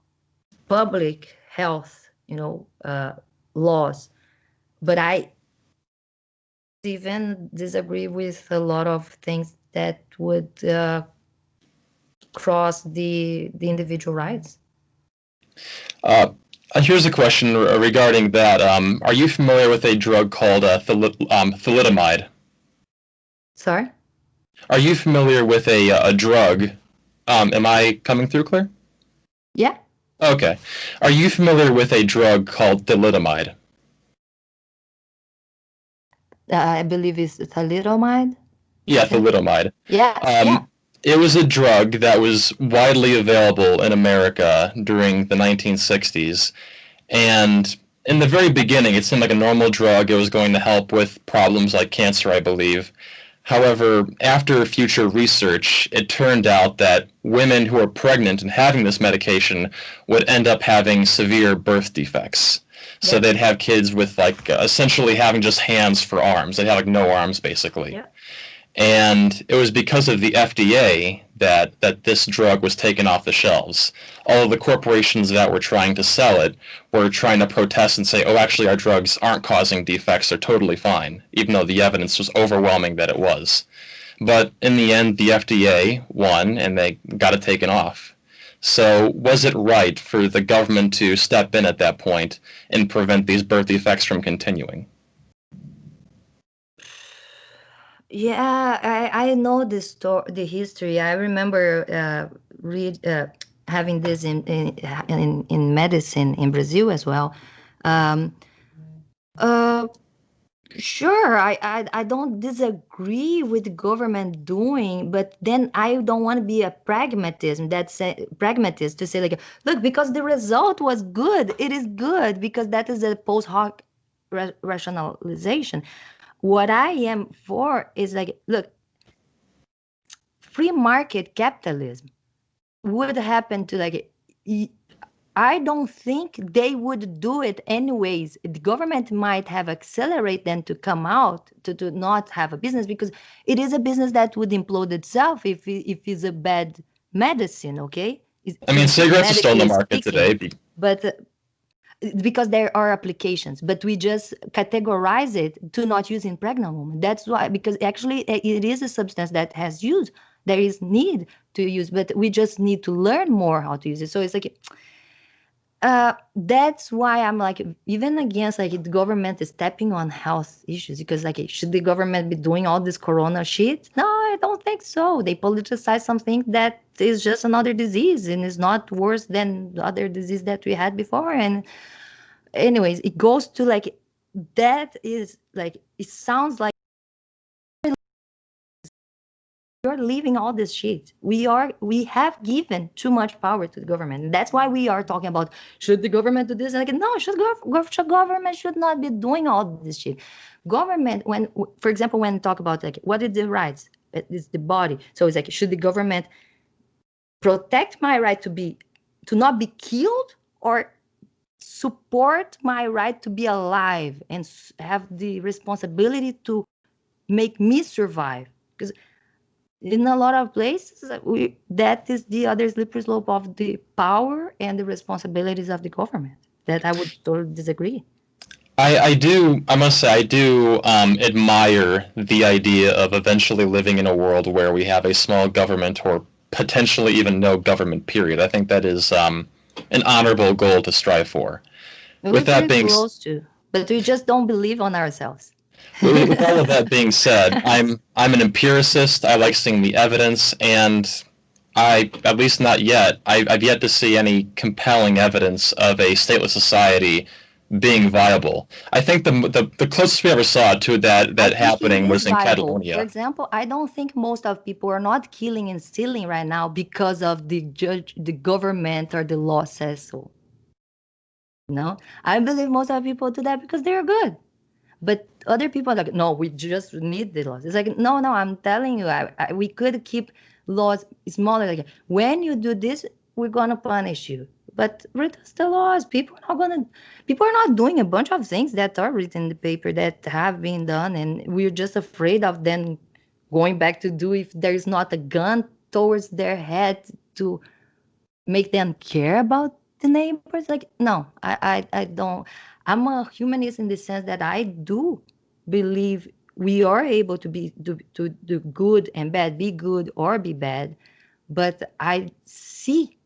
public health, laws. But I even disagree with a lot of things that would cross the individual rights. Uh, Here's a question regarding that. Are you familiar with a drug called thalidomide? Sorry? Are you familiar with a drug? Am I coming through clear? Yeah. Okay. Are you familiar with a drug called thalidomide? I believe it's thalidomide. Yeah, thalidomide. Yes, yeah. Um, it was a drug that was widely available in America during the 1960s. And in the very beginning, it seemed like a normal drug. It was going to help with problems like cancer, I believe. However, after future research, it turned out that women who are pregnant and having this medication would end up having severe birth defects. So Yeah. they'd have kids with like essentially having just hands for arms. They'd have like no arms basically. Yeah. And it was because of the FDA that this drug was taken off the shelves. All of the corporations that were trying to sell it were trying to protest and say, oh, actually, our drugs aren't causing defects, they're totally fine, even though the evidence was overwhelming that it was. But in the end, the FDA won, and they got it taken off. So was it right for the government to step in at that point and prevent these birth defects from continuing? Yeah, I know the story, the history. I remember read having this in medicine in Brazil as well. Um, uh, Sure, I don't disagree with the government doing, but then I don't want to be a pragmatist to say like, look, because the result was good, it is good because that is a post hoc rationalization. What I am for is like, look, free market capitalism would happen to like I don't think they would do it anyways. The government might have accelerated them to come out to not have a business because it is a business that would implode itself if it's a bad medicine, okay? I mean, cigarettes are still in the Medically market speaking. today. But because there are applications, but we just categorize it to not use in pregnant women. That's why, because actually it is a substance that has use. There is need to use, but we just need to learn more how to use it. So it's like that's why I'm like even against like the government is stepping on health issues because like should the government be doing all this corona shit? No, I don't think so. They politicize something that is just another disease and is not worse than the other disease that we had before. And anyways, it goes to like that is like it sounds like you're leaving all this shit. We have given too much power to the government. And that's why we are talking about should the government do this? Like no, government should not be doing all this shit. Government, when for example, when talk about like what is the rights, it's the body. So it's like should the government protect my right to not be killed or support my right to be alive and have the responsibility to make me survive? Because in a lot of places that is the other slippery slope of the power and the responsibilities of the government that I would totally disagree. I must say, I do admire the idea of eventually living in a world where we have a small government or potentially even no government, period. I think that is an honorable goal to strive for. We're With that pretty being close to, but we just don't believe on ourselves. with all of that being said, I'm an empiricist. I like seeing the evidence, and at least not yet, I've yet to see any compelling evidence of a stateless society being viable. I think the closest we ever saw to I that think it happening is was in viable. For Catalonia. example, I don't think most of people are not killing and stealing right now because of the government or the law says so. No, I believe most of people do that because they're good. But other people are like, no, we just need the laws. It's like, no, no, I'm telling you, we could keep laws smaller. Like, when you do this, we're gonna punish you. But reduce the laws. People are not doing a bunch of things that are written in the paper that have been done, and we're just afraid of them going back to do if there's not a gun towards their head to make them care about the neighbors. Like no, I don't. I'm a humanist in the sense that I do believe we are able to do good and bad, be good or be bad. But I see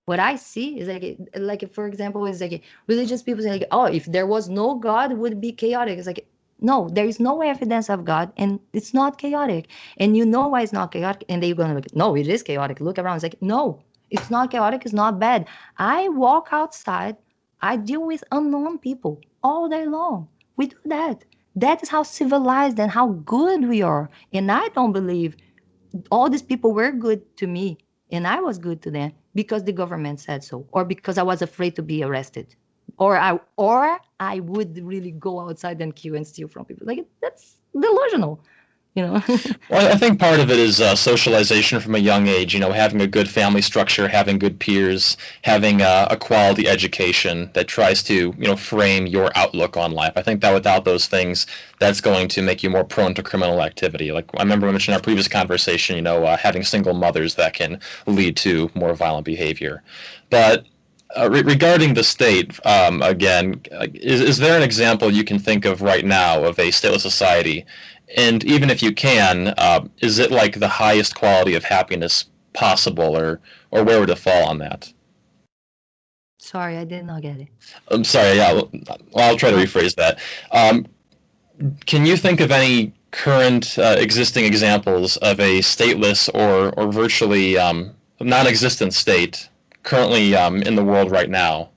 what I see is like for example is like religious people say like, oh, if there was no God it would be chaotic. It's like no, there is no evidence of God and it's not chaotic. And you know why it's not chaotic? And they're gonna like, no, it is chaotic. Look around. It's like, no, it's not chaotic, it's not bad. I walk outside, I deal with unknown people all day long. We do that. That is how civilized and how good we are. And I don't believe all these people were good to me and I was good to them because the government said so or because I was afraid to be arrested or I would really go outside and kill and steal from people. Like that's delusional, you know. Well, I think part of it is socialization from a young age. You know, having a good family structure, having good peers, having a quality education that tries to frame your outlook on life. I think that without those things, that's going to make you more prone to criminal activity. Like I remember I mentioned in our previous conversation, having single mothers that can lead to more violent behavior. But regarding the state, again, is there an example you can think of right now of a stateless society? And even if you can, is it like the highest quality of happiness possible, or where would it fall on that? Sorry, I did not get it. I'm sorry. Yeah, well, I'll try to No. rephrase that. Um, can you think of any current existing examples of a stateless or virtually non-existent state currently in the world right now?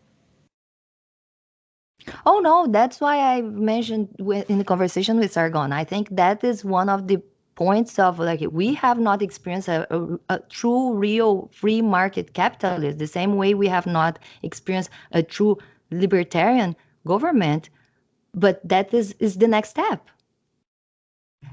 Oh no, that's why I mentioned in the conversation with Sargon. I think that is one of the points of like we have not experienced a true, real free market capitalist the same way we have not experienced a true libertarian government. But that is the next step.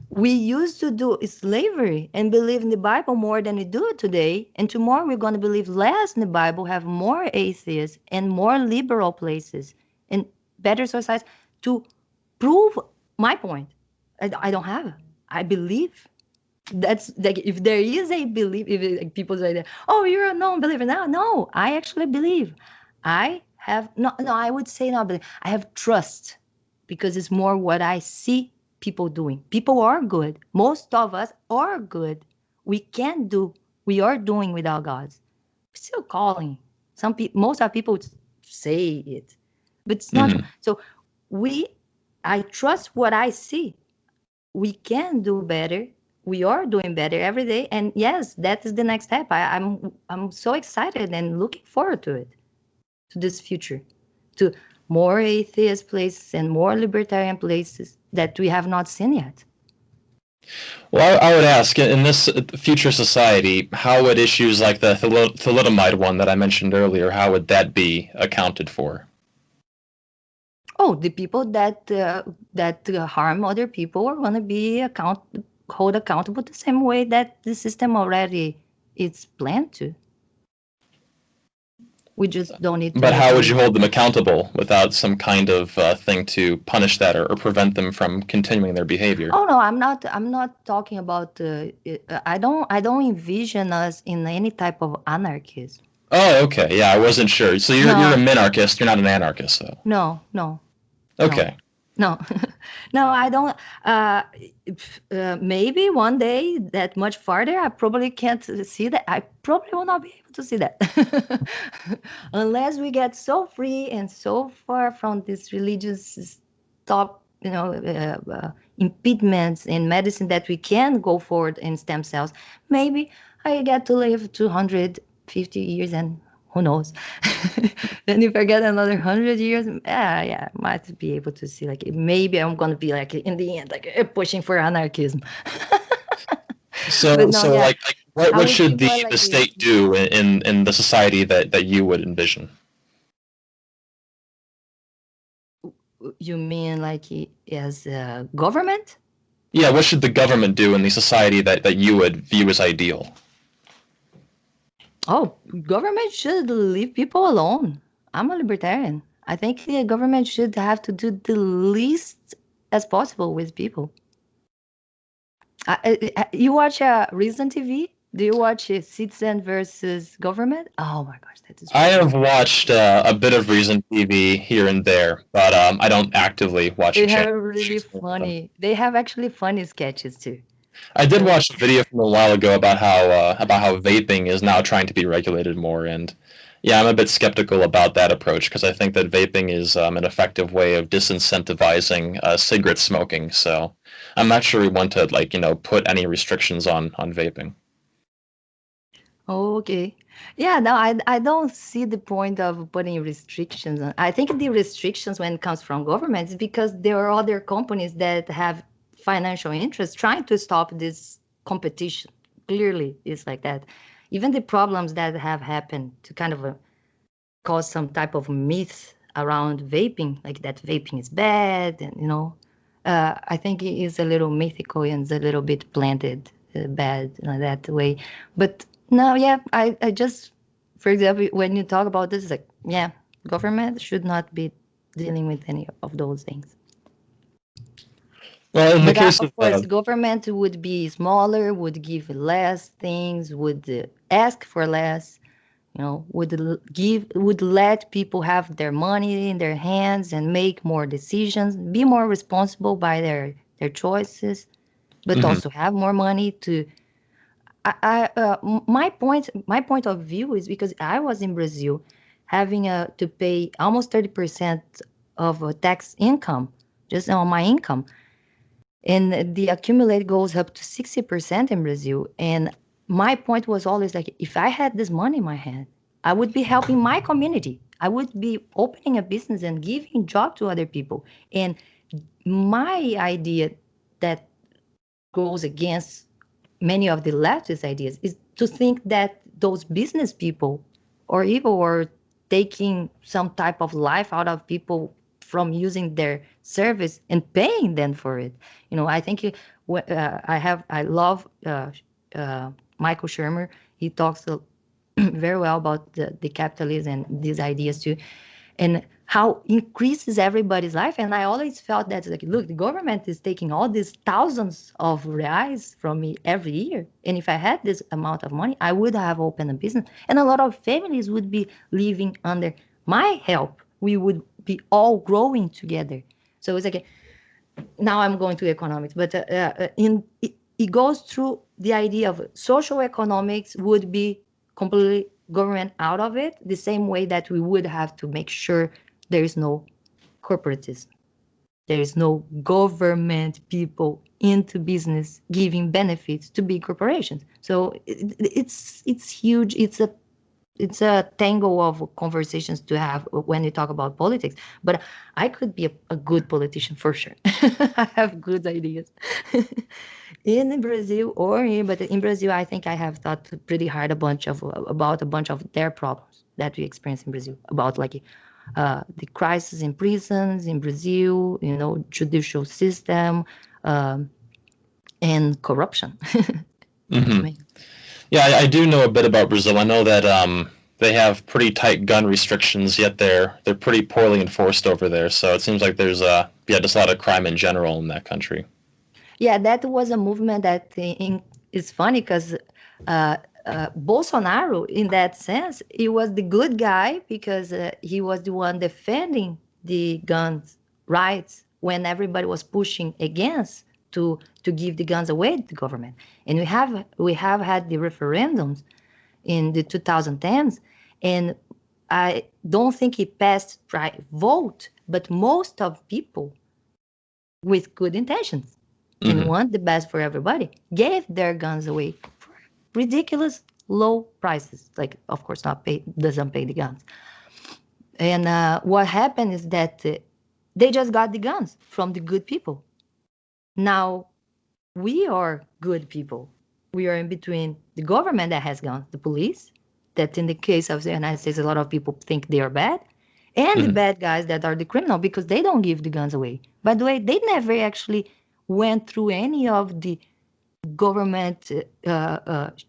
We used to do slavery and believe in the Bible more than we do today. And tomorrow we're going to believe less in the Bible, have more atheists and more liberal places and better societies to prove my point. I don't have. I believe. That's like if there is a belief, if like, people say that, oh, you're a non-believer now. No, I actually believe. I have no, I would say not believe. I have trust because it's more what I see people doing. People are good. Most of us are good. We can do, we are doing without gods. We're still calling. Some people, most of people say it, but it's not true. So we, I trust what I see. We can do better. We are doing better every day. And yes, that is the next step. I'm so excited and looking forward to it, to this future, to more atheist places and more libertarian places that we have not seen yet. Well, I would ask, in this future society, how would issues like the thalidomide one that I mentioned earlier, how would that be accounted for? Oh, the people that harm other people are going to be hold accountable the same way that the system already is planned to. We just don't need to. But how would you hold them accountable without some kind of thing to punish that or prevent them from continuing their behavior? Oh no, I'm not talking about. I don't envision us in any type of anarchism. Oh, okay. Yeah, I wasn't sure. So you're a minarchist. You're not an anarchist, though. No. Okay. No, no, I don't. Maybe one day that much farther, I probably can't see that. I probably will not be able to see that unless we get so free and so far from this religious stop, impediments in medicine that we can go forward in stem cells. Maybe I get to live 250 years and who knows? Then if I get another 100 years, yeah, I might be able to see like maybe I'm gonna be like in the end like pushing for anarchism. So But no, so yeah, like what should the like state do in the society that you would envision? You mean like as a government? Yeah, what should the government do in the society that you would view as ideal? Oh, government should leave people alone. I'm a libertarian. I think the government should have to do the least as possible with people. You watch Reason TV? Do you watch Citizen versus Government? Oh my gosh, that is. I have watched a bit of Reason TV here and there, but I don't actively watch They the channel. have really funny. They have actually funny sketches too. I did watch a video from a while ago about how vaping is now trying to be regulated more, and yeah, I'm a bit skeptical about that approach because I think that vaping is an effective way of disincentivizing cigarette smoking. So I'm not sure we want to put any restrictions on vaping. Okay. Yeah, no, I don't see the point of putting restrictions on. I think the restrictions when it comes from governments is because there are other companies that have financial interests trying to stop this competition. Clearly, it's like that. Even the problems that have happened to kind of cause some type of myth around vaping, like that vaping is bad, and I think it is a little mythical and it's a little bit planted bad that way. But no, yeah, I just, for example, when you talk about this, like, yeah, government should not be dealing with any of those things. Well, in the case of course, government would be smaller, would give less things, would ask for less, would let people have their money in their hands and make more decisions, be more responsible by their choices, but also have more money to. My point of view is because I was in Brazil, having to pay almost 30% of tax income just on my income. And the accumulate goes up to 60% in Brazil. And my point was always like, if I had this money in my hand, I would be helping my community. I would be opening a business and giving job to other people. And my idea that goes against many of the leftist ideas is to think that those business people or evil or taking some type of life out of people from using their service and paying them for it. I think I love Michael Shermer. He talks very well about the capitalism and these ideas too, and how increases everybody's life. And I always felt that, like, look, the government is taking all these thousands of reais from me every year. And if I had this amount of money, I would have opened a business. And a lot of families would be living under my help. We would be all growing together. So it's like, now I'm going to economics, but it goes through the idea of social economics would be completely government out of it, the same way that we would have to make sure there is no corporatism. There is no government people into business giving benefits to big corporations. So it's huge. It's a tangle of conversations to have when you talk about politics. But I could be a good politician for sure. I have good ideas. In Brazil or here, but in Brazil, I think I have thought pretty hard about a bunch of their problems that we experience in Brazil, about like the crisis in prisons in Brazil, judicial system, um, and corruption. Hmm. Right. Yeah, I do know a bit about Brazil. I know that they have pretty tight gun restrictions, yet they're pretty poorly enforced over there. So it seems like there's just a lot of crime in general in that country. Yeah, that was a movement that is funny because Bolsonaro, in that sense, he was the good guy because he was the one defending the guns rights when everybody was pushing against to give the guns away to the government. And we have had the referendums in the 2010s, and I don't think it passed by vote, but most of people with good intentions and Hmm. want the best for everybody gave their guns away for ridiculous low prices. Like, of course, not pay doesn't pay the guns. And what happened is that they just got the guns from the good people. Now we are good people. We are in between the government that has guns, the police, that in the case of the United States, a lot of people think they are bad, and the Hmm. bad guys that are the criminal because they don't give the guns away. By the way, they never actually went through any of the government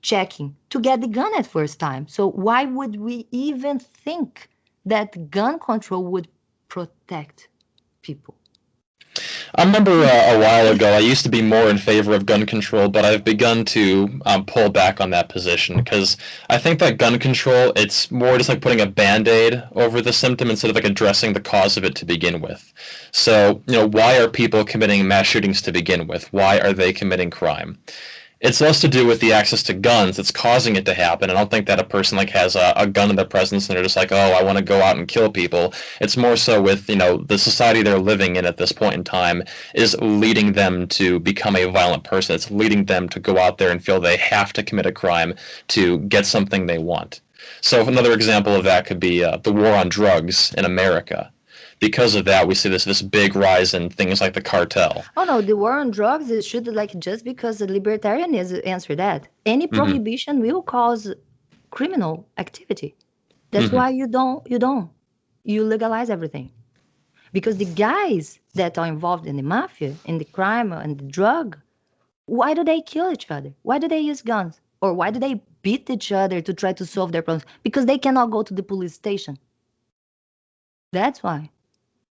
checking to get the gun at first time. So why would we even think that gun control would protect people? I remember a while ago, I used to be more in favor of gun control, but I've begun to pull back on that position because I think that gun control, it's more just like putting a band-aid over the symptom instead of like addressing the cause of it to begin with. So, why are people committing mass shootings to begin with? Why are they committing crime? It's less to do with the access to guns that's causing it to happen. I don't think that a person like has a gun in their presence and they're just like, oh, I want to go out and kill people. It's more so with the society they're living in at this point in time is leading them to become a violent person. It's leading them to go out there and feel they have to commit a crime to get something they want. So another example of that could be the war on drugs in America. Because of that, we see this big rise in things like the cartel. Oh no, the war on drugs is should, like, just because the libertarianism answer that. Any Hmm. prohibition will cause criminal activity. That's Hmm. why you legalize everything. Because the guys that are involved in the mafia, in the crime and the drug, why do they kill each other? Why do they use guns? Or why do they beat each other to try to solve their problems? Because they cannot go to the police station. That's why.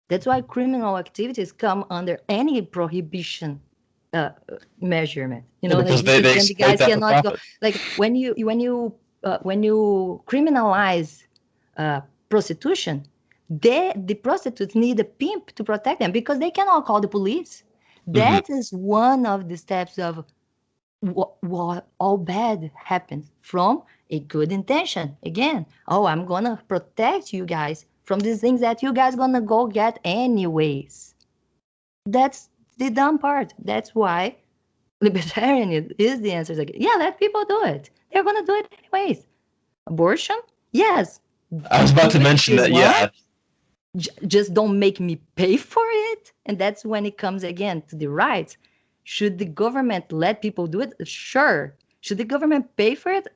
That's why criminal activities come under any prohibition uh, measurement. Yeah, Like because they when the exploit guys that for cannot go, profit. like when you criminalize prostitution, the prostitutes need a pimp to protect them because they cannot call the police. Hmm. That is one of the steps of what all bad happens from a good intention. Again, oh, I'm gonna protect you guys from these things that you guys gonna go get anyways. That's the dumb part. That's why libertarian is the answer. It's like, yeah, let people do it. They're going to do it anyways. Abortion? Yes. I was about Do to it if mention they that, yeah. want. Just don't make me pay for it. And that's when it comes again to the rights. Should the government let people do it? Sure. Should the government pay for it?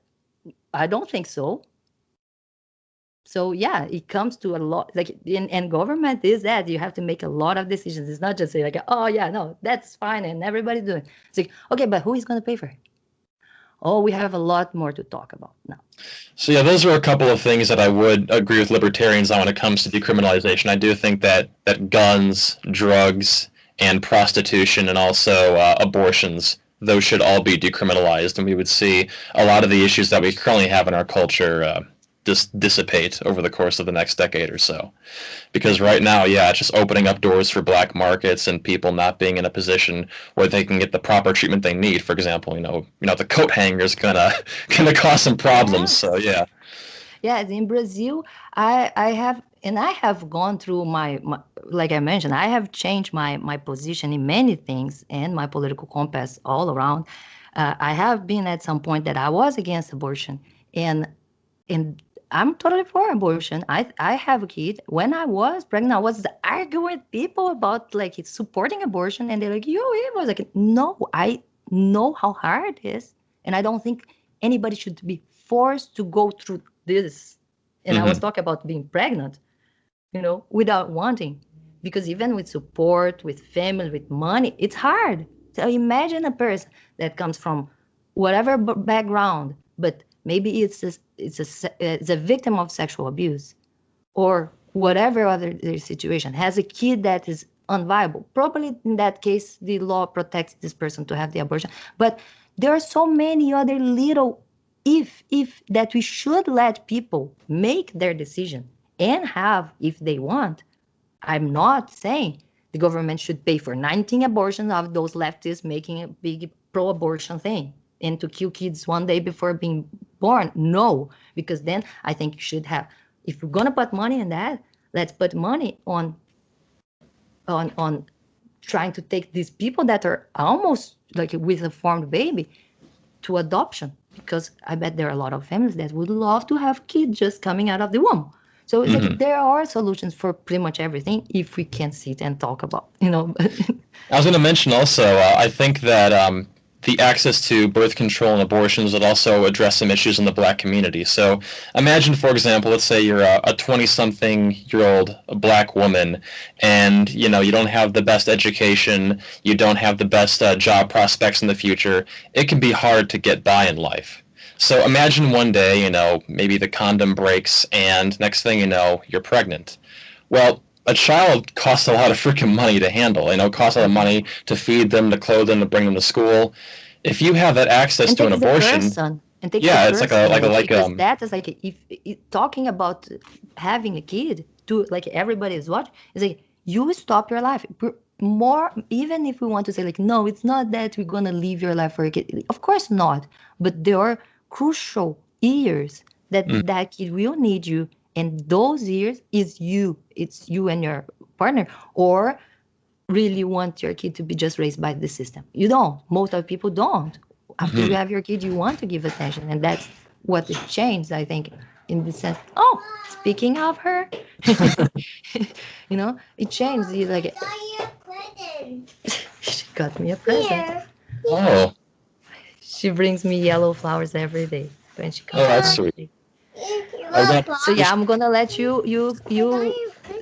I don't think so. So yeah, it comes to a lot, like in government is that you have to make a lot of decisions. It's not just say like, oh yeah, no, that's fine and everybody do it. It's like, okay, but who is going to pay for it? Oh, we have a lot more to talk about now. So yeah, those are a couple of things that I would agree with libertarians on when it comes to decriminalization. I do think that guns, drugs, and prostitution, and also abortions, those should all be decriminalized, and we would see a lot of the issues that we currently have in our culture just dissipate over the course of the next decade or so. Because right now, yeah, it's just opening up doors for black markets and people not being in a position where they can get the proper treatment they need. For example, the coat hanger is gonna cause some problems. So Yes. yeah. Yes, in Brazil, I have gone through my, like I mentioned, I have changed my position in many things and my political compass all around. I have been at some point that I was against abortion, and and I'm totally for abortion. I have a kid. When I was pregnant, I was arguing with people about like supporting abortion, and they're like, "You evil." I was like, no, I know how hard it is, and I don't think anybody should be forced to go through this. And I was Mm-hmm. talking about being pregnant, without wanting, because even with support, with family, with money, it's hard. So imagine a person that comes from whatever background, but maybe it's a victim of sexual abuse or whatever other situation, has a kid that is unviable. Probably in that case, the law protects this person to have the abortion. But there are so many other little if that we should let people make their decision and have if they want. I'm not saying the government should pay for 19 abortions of those leftists making a big pro-abortion thing and to kill kids one day before being born. No, because then I think you should have, if we're gonna put money in that, let's put money on trying to take these people that are almost like with a formed baby to adoption, because I bet there are a lot of families that would love to have kids just coming out of the womb. So it's Mm-hmm. like there are solutions for pretty much everything if we can sit and talk about. I was going to mention also, I think that the access to birth control and abortions would also address some issues in the black community. So imagine, for example, let's say you're a 20-something-year-old black woman, and you don't have the best education, you don't have the best job prospects in the future. It can be hard to get by in life. So imagine one day, maybe the condom breaks, and next thing you know, you're pregnant. Well, a child costs a lot of freaking money to handle. It costs a lot of money to feed them, to clothe them, to bring them to school. If you have that access And to an takes the abortion, person and takes the yeah, it's like a person, like a like because that is like if talking about having a kid to like everybody is watching, it's like you stop your life more. Even if we want to say like, no, it's not that we're gonna leave your life for a kid, of course not, but there are crucial years that mm, that kid will need you, and those years it's you and your partner, or really want your kid to be just raised by the system. You don't. Most of people don't. After you mhm. have your kid, you want to give attention, and that's what it changed, I think, in the sense. Oh, speaking of her, it changed. He's like, she got me a present. Here. Oh, She brings me yellow flowers every day when she comes oh, to that's my sweet. birthday. Are you gonna So yeah, just I'm gonna let you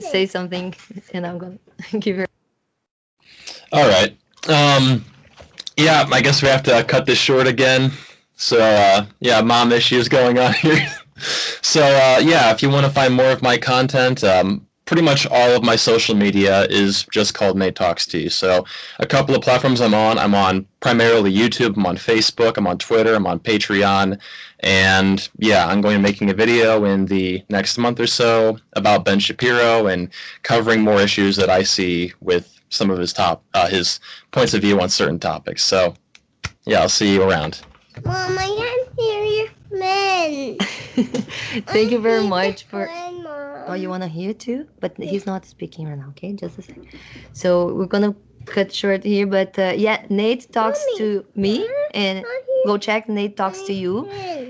say something, and I'm gonna give her. all right? Yeah, I guess we have to cut this short again. So yeah, mom issues going on here. So yeah, if you want to find more of my content, pretty much all of my social media is just called Nate Talks to You. So a couple of platforms I'm on primarily YouTube, I'm on Facebook, I'm on Twitter, I'm on Patreon, and yeah, I'm going to be making a video in the next month or so about Ben Shapiro and covering more issues that I see with some of his points of view on certain topics. So yeah, I'll see you around. Mom, I can't hear your friend. Thank you very much for. Friend, Oh, you Mom. want to hear too? But he's not speaking right now, okay? Just a second. So we're going to cut short here, but yeah, Nate talks Mommy, to me, and not here. go check Nate talks to you,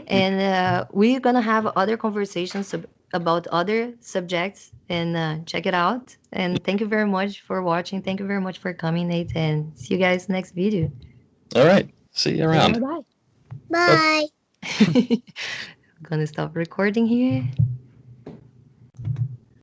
and we're gonna have other conversations about other subjects, and check it out. And thank you very much for watching. Thank you very much for coming, Nate, and see you guys next video. All right. See you Say around. bye bye. Bye. Gonna stop recording here.